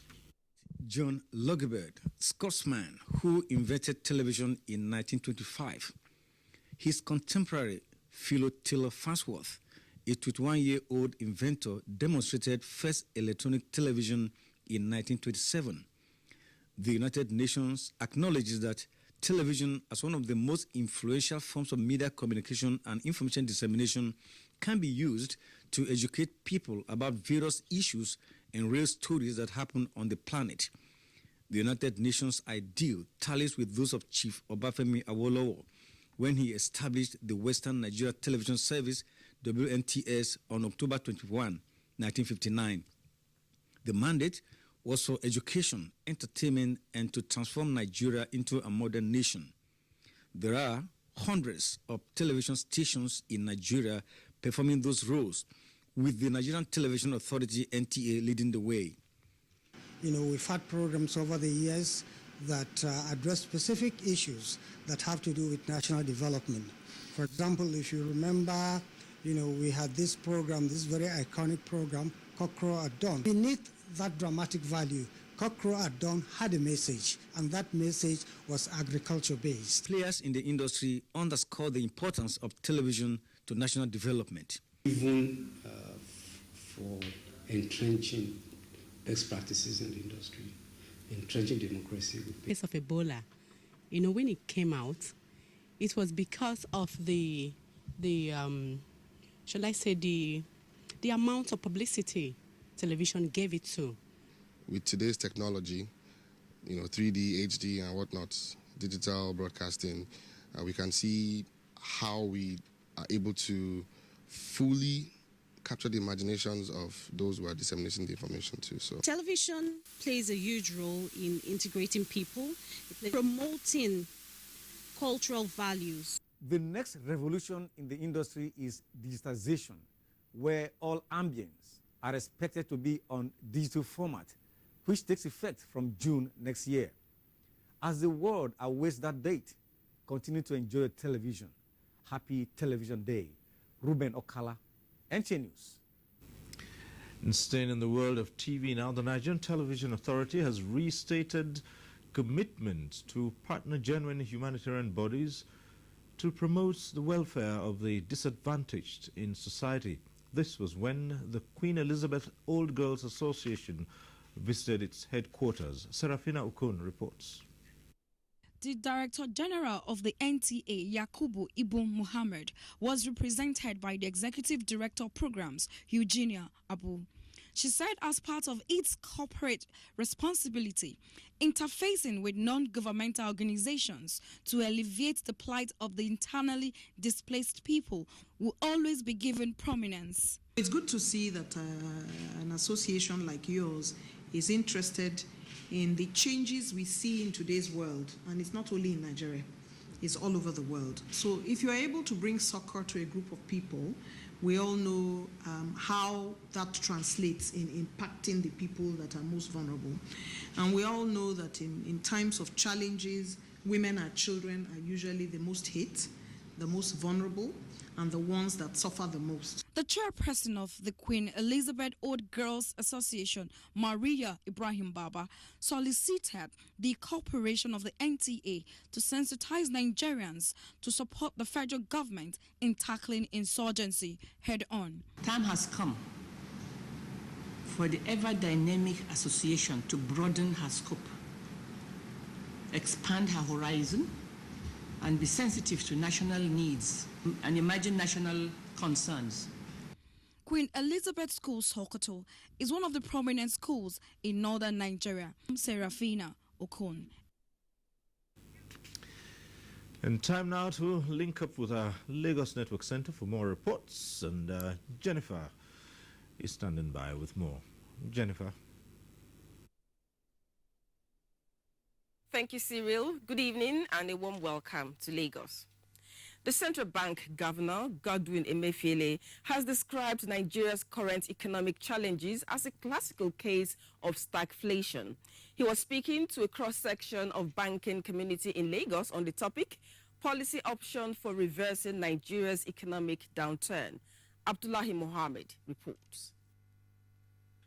[SPEAKER 15] John Logebird, Scotsman who invented television in 1925. His contemporary, Philo Taylor Farnsworth, a 21-year-old inventor, demonstrated first electronic television in 1927. The United Nations acknowledges that television, as one of the most influential forms of media communication and information dissemination, can be used to educate people about various issues and real stories that happen on the planet. The United Nations ideal tallies with those of Chief Obafemi Awolowo when he established the Western Nigeria Television Service, WNTS, on October 21, 1959. The mandate was for education, entertainment, and to transform Nigeria into a modern nation. There are
[SPEAKER 3] hundreds of television stations in Nigeria performing those roles, with the Nigerian Television Authority, NTA, leading the way.
[SPEAKER 5] We've had programs over the years that address specific issues that have to do with national development. For example, if you remember, we had this program, this very iconic program, Cockcrow at Dawn. Beneath that dramatic value, Cockcrow at Dawn had a message, and that message was agriculture-based.
[SPEAKER 3] Players in the industry underscore the importance of television to national development.
[SPEAKER 6] Even for entrenching best practices in the industry, entrenching democracy.
[SPEAKER 7] In the case of Ebola, when it came out, it was because of the amount of publicity television gave it to.
[SPEAKER 8] With today's technology, 3D, HD, and whatnot, digital broadcasting, we can see how we are able to fully capture the imaginations of those who are disseminating the information too. So
[SPEAKER 10] television plays a huge role in integrating people, promoting cultural values.
[SPEAKER 3] The next revolution in the industry is digitization, where all ambience are expected to be on digital format, which takes effect from June next year. As the world awaits that date, continue to enjoy television. Happy Television Day. Ruben Okala, NTA News.
[SPEAKER 9] And staying in the world of TV now, the Nigerian Television Authority has restated commitment to partner genuine humanitarian bodies to promote the welfare of the disadvantaged in society. This was when the Queen Elizabeth Old Girls Association visited its headquarters. Serafina Ukun reports.
[SPEAKER 12] The Director General of the NTA, Yakubu Ibu Muhammad, was represented by the Executive Director of Programs, Eugenia Abu. She said as part of its corporate responsibility, interfacing with non-governmental organizations to alleviate the plight of the internally displaced people will always be given prominence.
[SPEAKER 14] It's good to see that an association like yours is interested in the changes we see in today's world, and it's not only in Nigeria, it's all over the world. So if you're able to bring soccer to a group of people, we all know how that translates in impacting the people that are most vulnerable. And we all know that in times of challenges, women and children are usually the most hit, the most vulnerable, and the ones that suffer the most.
[SPEAKER 12] The chairperson of the Queen Elizabeth Old Girls Association, Maria Ibrahim Baba, solicited the cooperation of the NTA to sensitize Nigerians to support the federal government in tackling insurgency head-on.
[SPEAKER 16] Time has come for the ever-dynamic association to broaden her scope, expand her horizon, and be sensitive to national needs and emerging national concerns.
[SPEAKER 12] Queen Elizabeth School Sokoto is one of the prominent schools in northern Nigeria. Serafina Okon.
[SPEAKER 9] And time now to link up with our Lagos Network Center for more reports. And Jennifer is standing by with more. Jennifer.
[SPEAKER 17] Thank you, Cyril. Good evening and a warm welcome to Lagos. The Central Bank Governor, Godwin Emefiele, has described Nigeria's current economic challenges as a classical case of stagflation. He was speaking to a cross-section of banking community in Lagos on the topic, policy option for reversing Nigeria's economic downturn. Abdullahi Mohammed reports.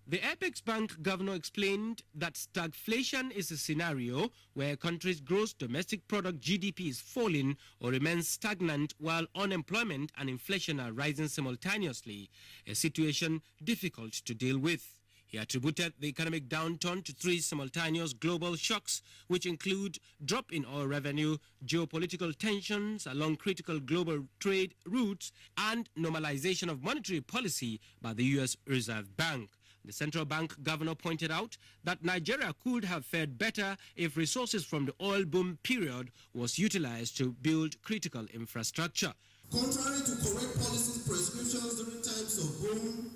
[SPEAKER 26] The Apex Bank governor explained that stagflation is a scenario where a country's gross domestic product GDP is falling or remains stagnant while unemployment and inflation are rising simultaneously, a situation difficult to deal with. He attributed the economic downturn to three simultaneous global shocks, which include drop in oil revenue, geopolitical tensions along critical global trade routes, and normalization of monetary policy by the U.S. Reserve Bank. The central bank governor pointed out that Nigeria could have fared better if resources from the oil boom period was utilized to build critical infrastructure.
[SPEAKER 32] Contrary to correct policy prescriptions during times of boom,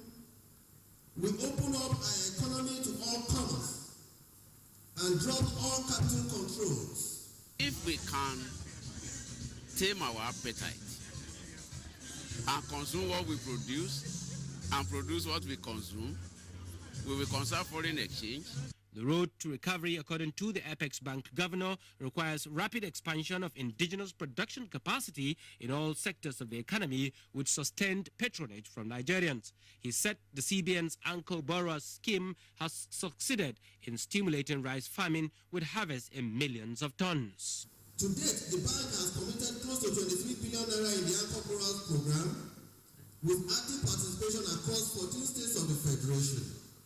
[SPEAKER 32] we opened up our economy to all comers and dropped all capital controls.
[SPEAKER 33] If we can
[SPEAKER 1] tame our appetite and consume what we produce and produce what we consume. We will conserve foreign exchange.
[SPEAKER 26] The road to recovery, according to the Apex Bank governor, requires rapid expansion of indigenous production capacity in all sectors of the economy with sustained patronage from Nigerians. He said the CBN's Anchor Borrower scheme has succeeded in stimulating rice farming with harvests in millions of tons.
[SPEAKER 32] To date, the bank has committed close to 23 billion naira in the Anchor Borrower program, with active participation across 14 states of the Federation.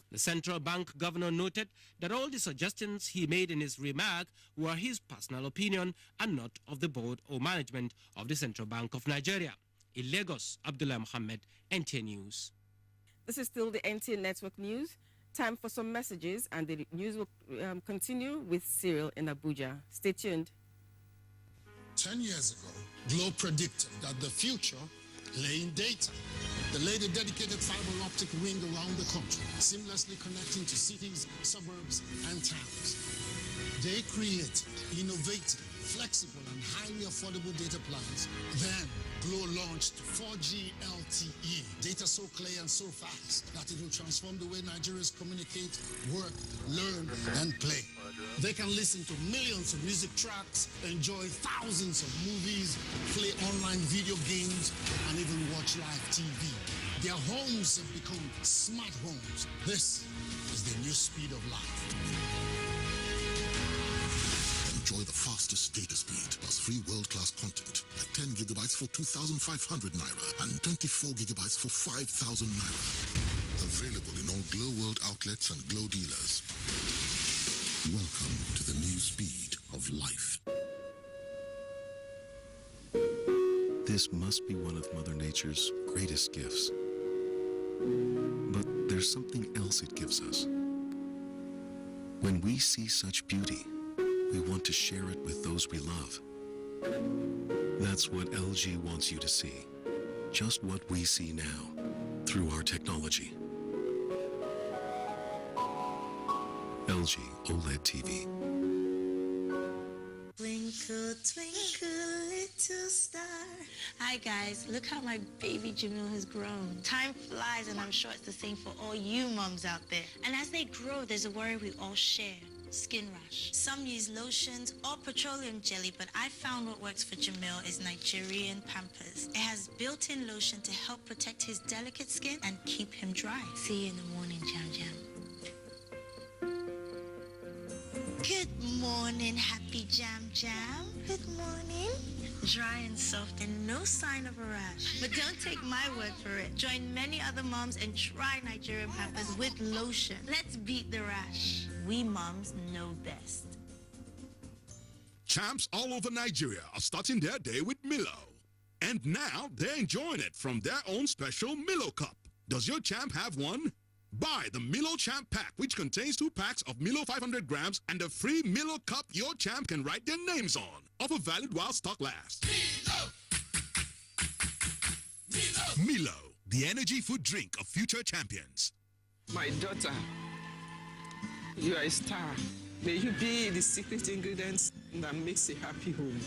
[SPEAKER 26] The central bank governor noted that all the suggestions he made in his remark were his personal opinion and not of the board or management of the Central Bank of Nigeria. In Lagos, Abdullah Mohammed, NTA News.
[SPEAKER 17] This is still the NTA Network News. Time for some messages, and the news will continue with Cyril in Abuja. Stay tuned.
[SPEAKER 32] 10 years ago, Globe predicted that the future lay in data. They laid a dedicated fiber optic ring around the country, seamlessly connecting to cities, suburbs, and towns. They created, innovative, flexible, and highly affordable data plans. Then, Glo launched 4G LTE, data so clear and so fast that it will transform the way Nigerians communicate, work, learn, and play. They can listen to millions of music tracks, enjoy thousands of movies, play online video games, and even watch live TV. Their homes have become smart homes. This is the new speed of life.
[SPEAKER 2] Enjoy the fastest data speed plus free world-class content at 10 gigabytes for 2,500 naira and 24 gigabytes for 5,000 naira. Available in all Glow World outlets and Glow dealers. Welcome to the new speed of life.
[SPEAKER 4] This must be one of Mother Nature's greatest gifts. But there's something else it gives us. When we see such beauty, we want to share it with those we love. That's what LG wants you to see. Just what we see now, through our technology. LG OLED TV.
[SPEAKER 11] Twinkle, twinkle, little star. Hi guys, look how my baby Jamil has grown. Time flies, and I'm sure it's the same for all you moms out there. And as they grow, there's a worry we all share. Skin rash. Some use lotions or petroleum jelly, but I found what works for Jamil is Nigerian Pampers. It has built-in lotion to help protect his delicate skin and keep him dry. See you in the morning, Jam Jam. Good morning, happy Jam Jam. Good morning. Dry and soft and no sign of a rash. But don't take my word for it. Join many other moms and try Nigerian Pampers with lotion. Let's beat the rash. We moms know best.
[SPEAKER 18] Champs all over Nigeria are starting their day with Milo. And now they're enjoying it from their own special Milo cup. Does your champ have one? Buy the Milo Champ Pack, which contains 2 packs of Milo 500 grams and a free Milo cup your champ can write their names on. Offer valid while stock lasts. Milo! Milo, the energy food drink of future champions.
[SPEAKER 19] My daughter, you are a star. May you be the secret ingredients that makes a happy home.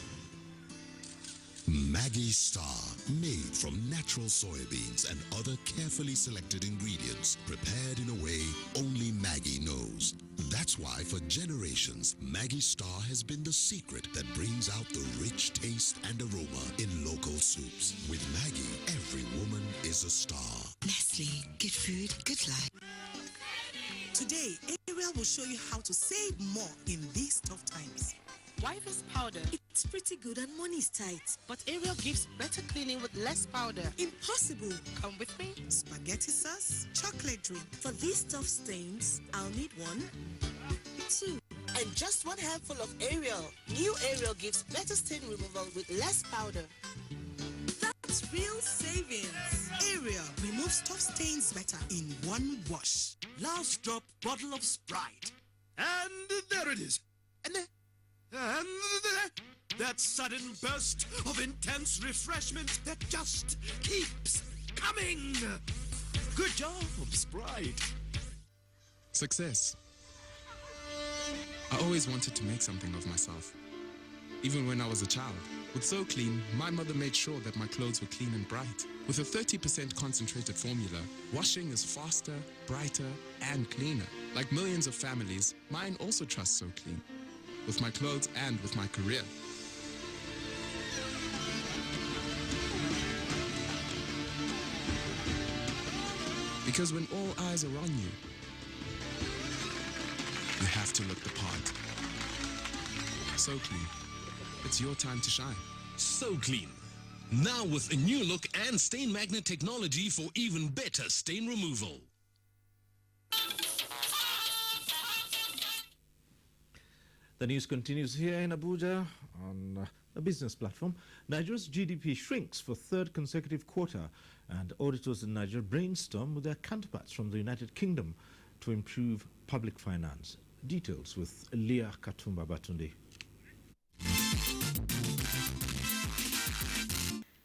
[SPEAKER 2] Maggi Star, made from natural soybeans and other carefully selected ingredients, prepared in a way only Maggi knows. That's why for generations, Maggi Star has been the secret that brings out the rich taste and aroma in local soups. With Maggi, every woman is a star.
[SPEAKER 20] Nestle, good food, good life.
[SPEAKER 21] Today, Ariel will show you how to save more in these tough times.
[SPEAKER 22] Wife's powder.
[SPEAKER 21] It's pretty good and money's tight.
[SPEAKER 22] But Ariel gives better cleaning with less powder.
[SPEAKER 21] Impossible.
[SPEAKER 22] Come with me.
[SPEAKER 21] Spaghetti sauce, chocolate drink.
[SPEAKER 22] For these tough stains, I'll need 1, 2, and just 1 handful of Ariel. New Ariel gives better stain removal with less powder.
[SPEAKER 21] That's real savings. Ariel removes tough stains better in 1 wash.
[SPEAKER 23] Last drop bottle of Sprite. And there it is. And that sudden burst of intense refreshment that just keeps coming. Good job, Sprite.
[SPEAKER 24] Success. I always wanted to make something of myself, even when I was a child. With So Clean, my mother made sure that my clothes were clean and bright. With a 30% concentrated formula, washing is faster, brighter, and cleaner. Like millions of families, mine also trust So Clean. With my clothes and with my career. Because when all eyes are on you, you have to look the part. So Clean. It's your time to shine.
[SPEAKER 23] So Clean. Now with a new look and stain magnet technology for even better stain removal.
[SPEAKER 9] The news continues here in Abuja on a business platform. Nigeria's GDP shrinks for third consecutive quarter, and auditors in Nigeria brainstorm with their counterparts from the United Kingdom to improve public finance. Details with Leah Katumba Batunde.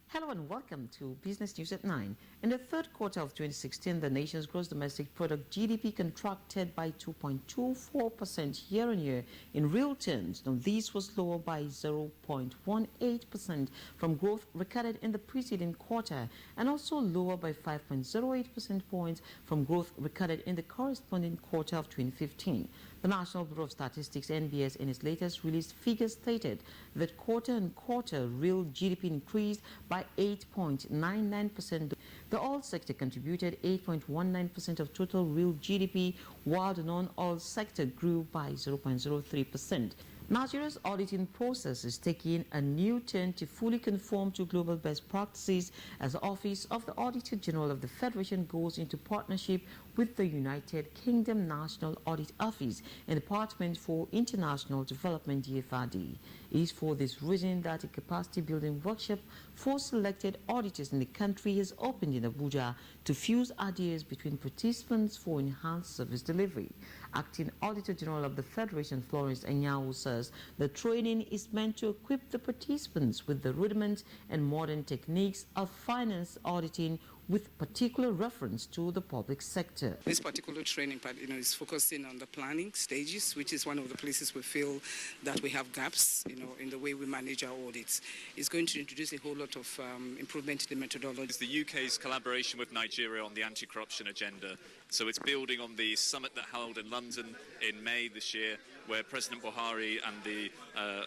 [SPEAKER 5] Hello and welcome to Business News at 9. In the third quarter of 2016, the nation's gross domestic product GDP contracted by 2.24% year-on-year in real terms. Now, this was lower by 0.18% from growth recorded in the preceding quarter and also lower by 5.08 percentage points from growth recorded in the corresponding quarter of 2015. The National Bureau of Statistics, NBS, in its latest released figures stated that quarter-on-quarter real GDP increased by 8.99%. The oil sector contributed 8.19% of total real GDP, while the non-oil sector grew by 0.03%. Nigeria's auditing process is taking a new turn to fully conform to global best practices as the Office of the Auditor General of the Federation goes into partnership with the United Kingdom National Audit Office and Department for International Development (DFID). It is for this reason that a capacity building workshop for selected auditors in the country has opened in Abuja to fuse ideas between participants for enhanced service delivery. Acting Auditor General of the Federation, Florence Anyanwu, says the training is meant to equip the participants with the rudiments and modern techniques of finance auditing with particular reference to the public sector.
[SPEAKER 6] This particular training is focusing on the planning stages, which is one of the places we feel that we have gaps in the way we manage our audits. It's going to introduce a whole lot of improvement in the methodology.
[SPEAKER 7] It's the UK's collaboration with Nigeria on the anti-corruption agenda. So it's building on the summit that held in London in May this year, where President Buhari and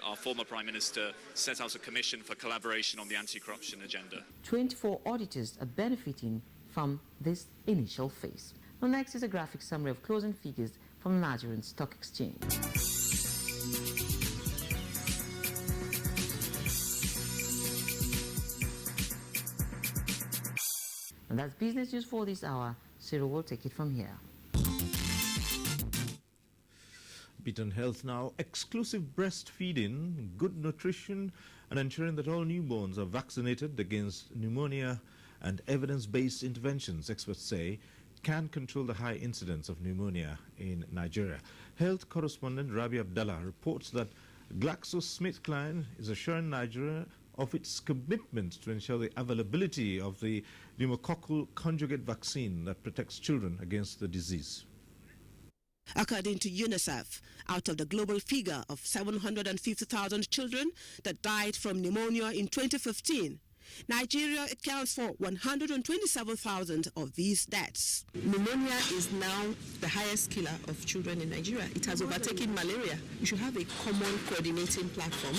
[SPEAKER 7] our former Prime Minister set out a commission for collaboration on the anti-corruption agenda.
[SPEAKER 5] 24 auditors are benefiting from this initial phase. Now next is a graphic summary of closing figures from the Nigerian Stock Exchange. And that's business news for this hour. Cyril will take it from here.
[SPEAKER 9] Bit on health now. Exclusive breastfeeding, good nutrition, and ensuring that all newborns are vaccinated against pneumonia and evidence-based interventions, experts say, can control the high incidence of pneumonia in Nigeria. Health correspondent Rabi Abdallah reports that GlaxoSmithKline is assuring Nigeria of its commitment to ensure the availability of the pneumococcal conjugate vaccine that protects children against the disease.
[SPEAKER 22] According to UNICEF, out of the global figure of 750,000 children that died from pneumonia in 2015, Nigeria accounts for 127,000 of these deaths.
[SPEAKER 8] Pneumonia is now the highest killer of children in Nigeria. It has overtaken malaria. We should have a common coordinating platform.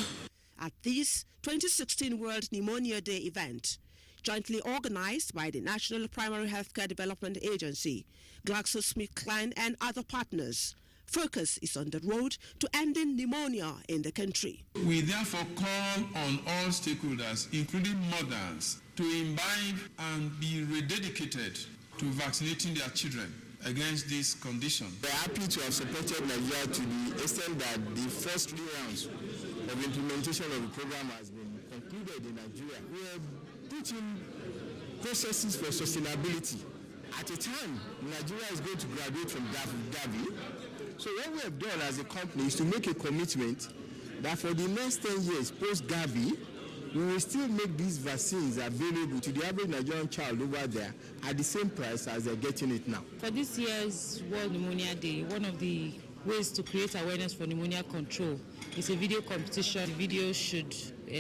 [SPEAKER 22] At this 2016 World Pneumonia Day event, jointly organized by the National Primary Healthcare Development Agency, GlaxoSmithKline and other partners, focus is on the road to ending pneumonia in the country.
[SPEAKER 13] We therefore call on all stakeholders, including mothers, to imbibe and be rededicated to vaccinating their children against this condition.
[SPEAKER 15] We are happy to have supported Nigeria to the extent that the first 3 rounds of implementation of the program has been concluded in Nigeria. We are putting processes for sustainability. At a time, Nigeria is going to graduate from Gavi. So what we have done as a company is to make a commitment that for the next 10 years post-Gavi, we will still make these vaccines available to the average Nigerian child over there at the same price as they're getting it now.
[SPEAKER 25] For this year's World Pneumonia Day, one of the
[SPEAKER 1] ways to create awareness for pneumonia control. It's a video competition. The video should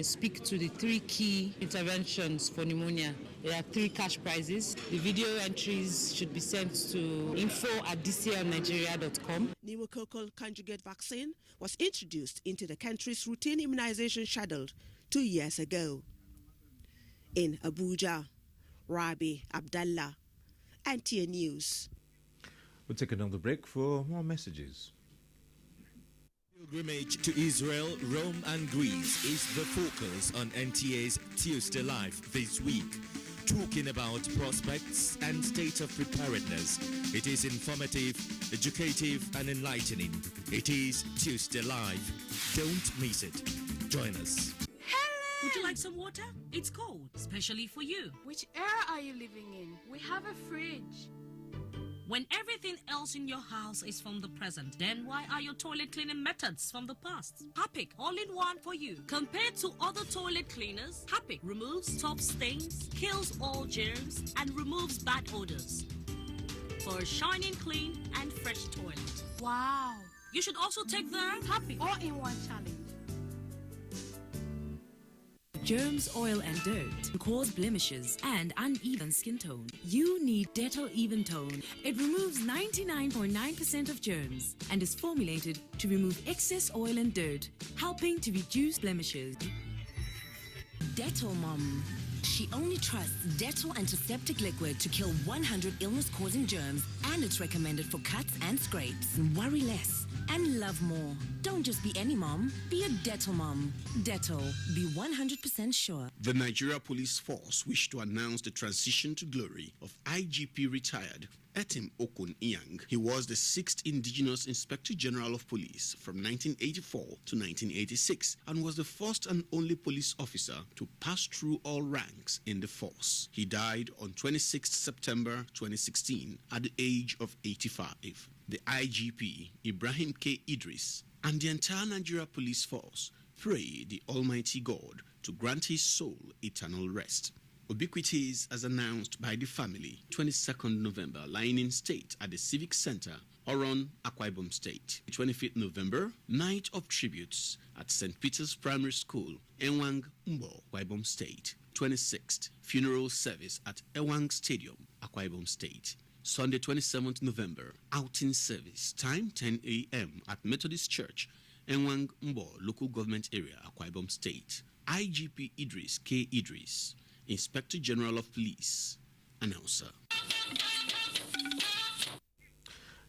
[SPEAKER 1] speak to the 3 key interventions for pneumonia. There are 3 cash prizes. The video entries should be sent to info@dclnigeria.com.
[SPEAKER 22] Pneumococcal conjugate vaccine was introduced into the country's routine immunization schedule 2 years ago. In Abuja, Rabi Abdallah, NTA News.
[SPEAKER 9] We'll take another break for more messages.
[SPEAKER 3] Pilgrimage to Israel, Rome and Greece is the focus on NTA's Tuesday Live this week. Talking about prospects and state of preparedness. It is informative, educative and enlightening. It is Tuesday Live. Don't miss it. Join us.
[SPEAKER 10] Would you like some water? It's cold, especially for you.
[SPEAKER 12] Which era are you living in? We have a fridge.
[SPEAKER 10] When everything else in your house is from the present, then why are your toilet cleaning methods from the past? Harpic, all-in-one for you. Compared to other toilet cleaners, Harpic removes top stains, kills all germs, and removes bad odors. For a shining, clean, and fresh toilet.
[SPEAKER 12] Wow.
[SPEAKER 10] You should also take the Harpic
[SPEAKER 12] all-in-one challenge.
[SPEAKER 14] Germs, oil and dirt cause blemishes and uneven skin tone. You need Dettol Even Tone. It removes 99.9% of germs and is formulated to remove excess oil and dirt, helping to reduce blemishes.
[SPEAKER 16] Dettol Mom. She only trusts Dettol antiseptic liquid to kill 100 illness-causing germs, and it's recommended for cuts and scrapes. Worry less and love more. Don't just be any mom, be a Dettol mom. Dettol, be 100% sure.
[SPEAKER 25] The Nigeria Police Force wished to announce the transition to glory of IGP retired Etim Okun Iyang. He was the 6th indigenous Inspector General of Police from 1984 to 1986 and was the first and only police officer to pass through all ranks in the force. He died on 26 September 2016 at the age of 85. The IGP, Ibrahim K. Idris, and the entire Nigeria Police Force pray the Almighty God to grant his soul eternal rest. Ubiquities as announced by the family, 22nd November, lying in state at the Civic Center, Oron, Akwa Ibom State. 25th November, Night of Tributes at St. Peter's Primary School, Ewang Mbo, Akwa Ibom State. 26th, Funeral Service at Ewang Stadium, Akwa Ibom State. Sunday, 27th November, outing service, time 10 a.m. at Methodist Church, Ewang Mbo, Local Government Area, Akwa Ibom State. IGP Idris K. Idris, Inspector General of Police, announcer.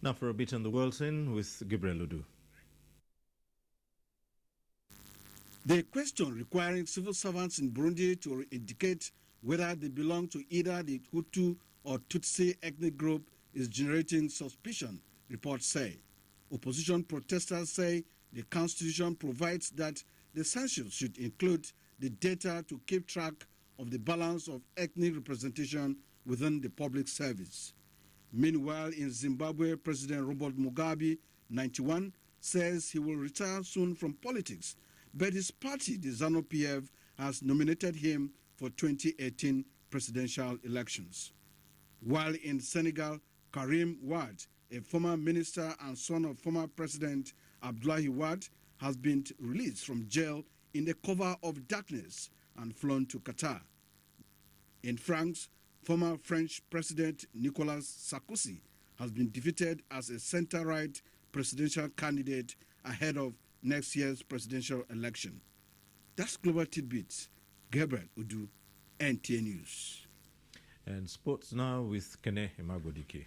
[SPEAKER 9] Now for a bit on the world scene with Gabriel Udu.
[SPEAKER 27] The question requiring civil servants in Burundi to indicate whether they belong to either the Hutu or Tutsi ethnic group is generating suspicion, reports say. Opposition protesters say the constitution provides that the census should include the data to keep track of the balance of ethnic representation within the public service. Meanwhile, in Zimbabwe, President Robert Mugabe, 91, says he will retire soon from politics, but his party, the ZANU-PF, has nominated him for 2018 presidential elections. While in Senegal, Karim Wade, a former minister and son of former President Abdoulaye Wade, has been released from jail in the cover of darkness and flown to Qatar. In France, former French President Nicolas Sarkozy has been defeated as a center-right presidential candidate ahead of next year's presidential election. That's Global Tidbits. Gabriel Udu, NTA News.
[SPEAKER 9] And sports now with Kene Imagodike.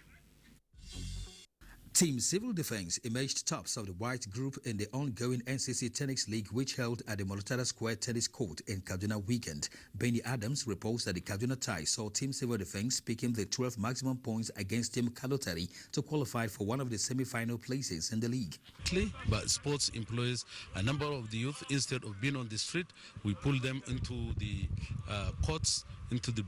[SPEAKER 28] Team Civil Defense emerged tops of the white group in the ongoing NCC Tennis League, which held at the Murtala Square Tennis Court in Kaduna weekend. Benny Adams reports that the Kaduna tie saw Team Civil Defense picking the 12 maximum points against Team Kalotari to qualify for one of the semi-final places in the league.
[SPEAKER 29] But sports employs a number of the youth. Instead of being on the street, we pull them into the courts, into the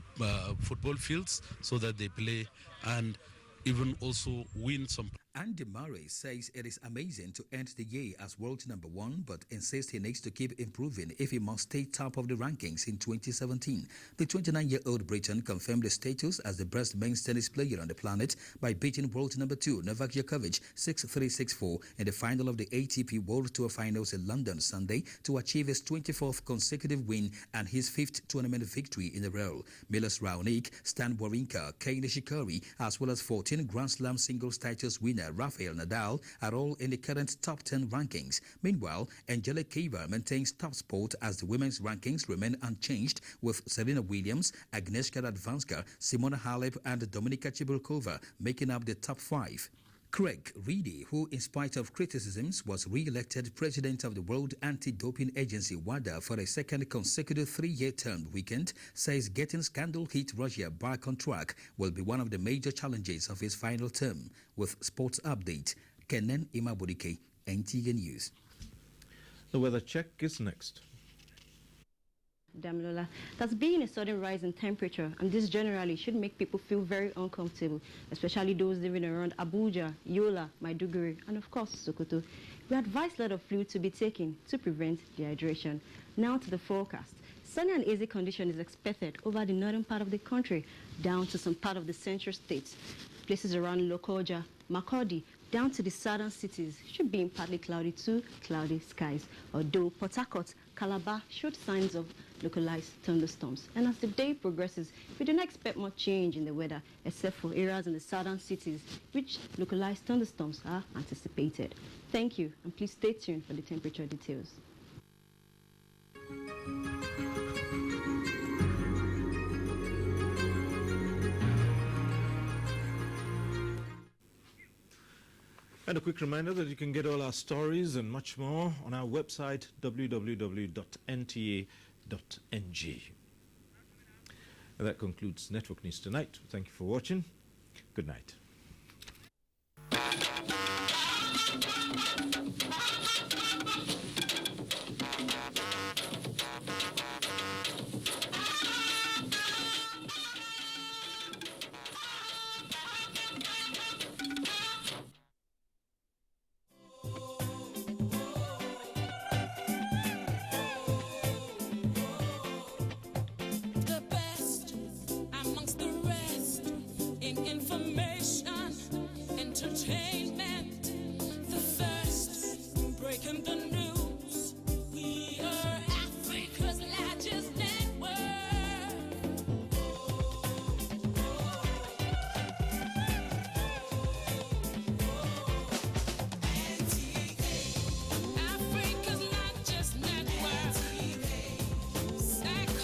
[SPEAKER 29] football fields, so that they play and even also win some.
[SPEAKER 28] Andy Murray says it is amazing to end the year as world number 1, but insists he needs to keep improving if he must stay top of the rankings in 2017. The 29-year-old Briton confirmed the status as the best men's tennis player on the planet by beating world number 2 Novak Djokovic 6-3, 6-4 in the final of the ATP World Tour Finals in London Sunday to achieve his 24th consecutive win and his 5th tournament victory in a row. Milos Raonic, Stan Wawrinka, Kei Nishikori, as well as 14 Grand Slam singles titles winner Rafael Nadal are all in the current top 10 rankings. Meanwhile, Angelique Kerber maintains top spot as the women's rankings remain unchanged, with Serena Williams, Agnieszka Radwanska, Simona Halep and Dominika Cibulkova making up the top 5. Craig Reedy, who in spite of criticisms was re-elected president of the World Anti-Doping Agency WADA for a second consecutive 3-year term weekend, says getting scandal-hit Russia back on track will be one of the major challenges of his final term. With sports update, Kenan Imabudike, NTA News.
[SPEAKER 9] The weather check is next.
[SPEAKER 2] Damilola, there's been a sudden rise in temperature, and this generally should make people feel very uncomfortable, especially those living around Abuja, Yola, Maiduguri, and of course Sokoto. We advise a lot of fluid to be taken to prevent dehydration. Now to the forecast. Sunny and easy condition is expected over the northern part of the country, down to some part of the central states. Places around Lokoja, Makurdi, down to the southern cities should be in partly cloudy to cloudy skies, although Port Harcourt, Calabar showed signs of localized thunderstorms. And as the day progresses, we do not expect much change in the weather, except for areas in the southern cities, which localized thunderstorms are anticipated. Thank you, and please stay tuned for the temperature details.
[SPEAKER 9] And a quick reminder that you can get all our stories and much more on our website, www.nta.ng. And that concludes Network News tonight. Thank you for watching. Good night.
[SPEAKER 10] Amongst the rest in information, entertainment.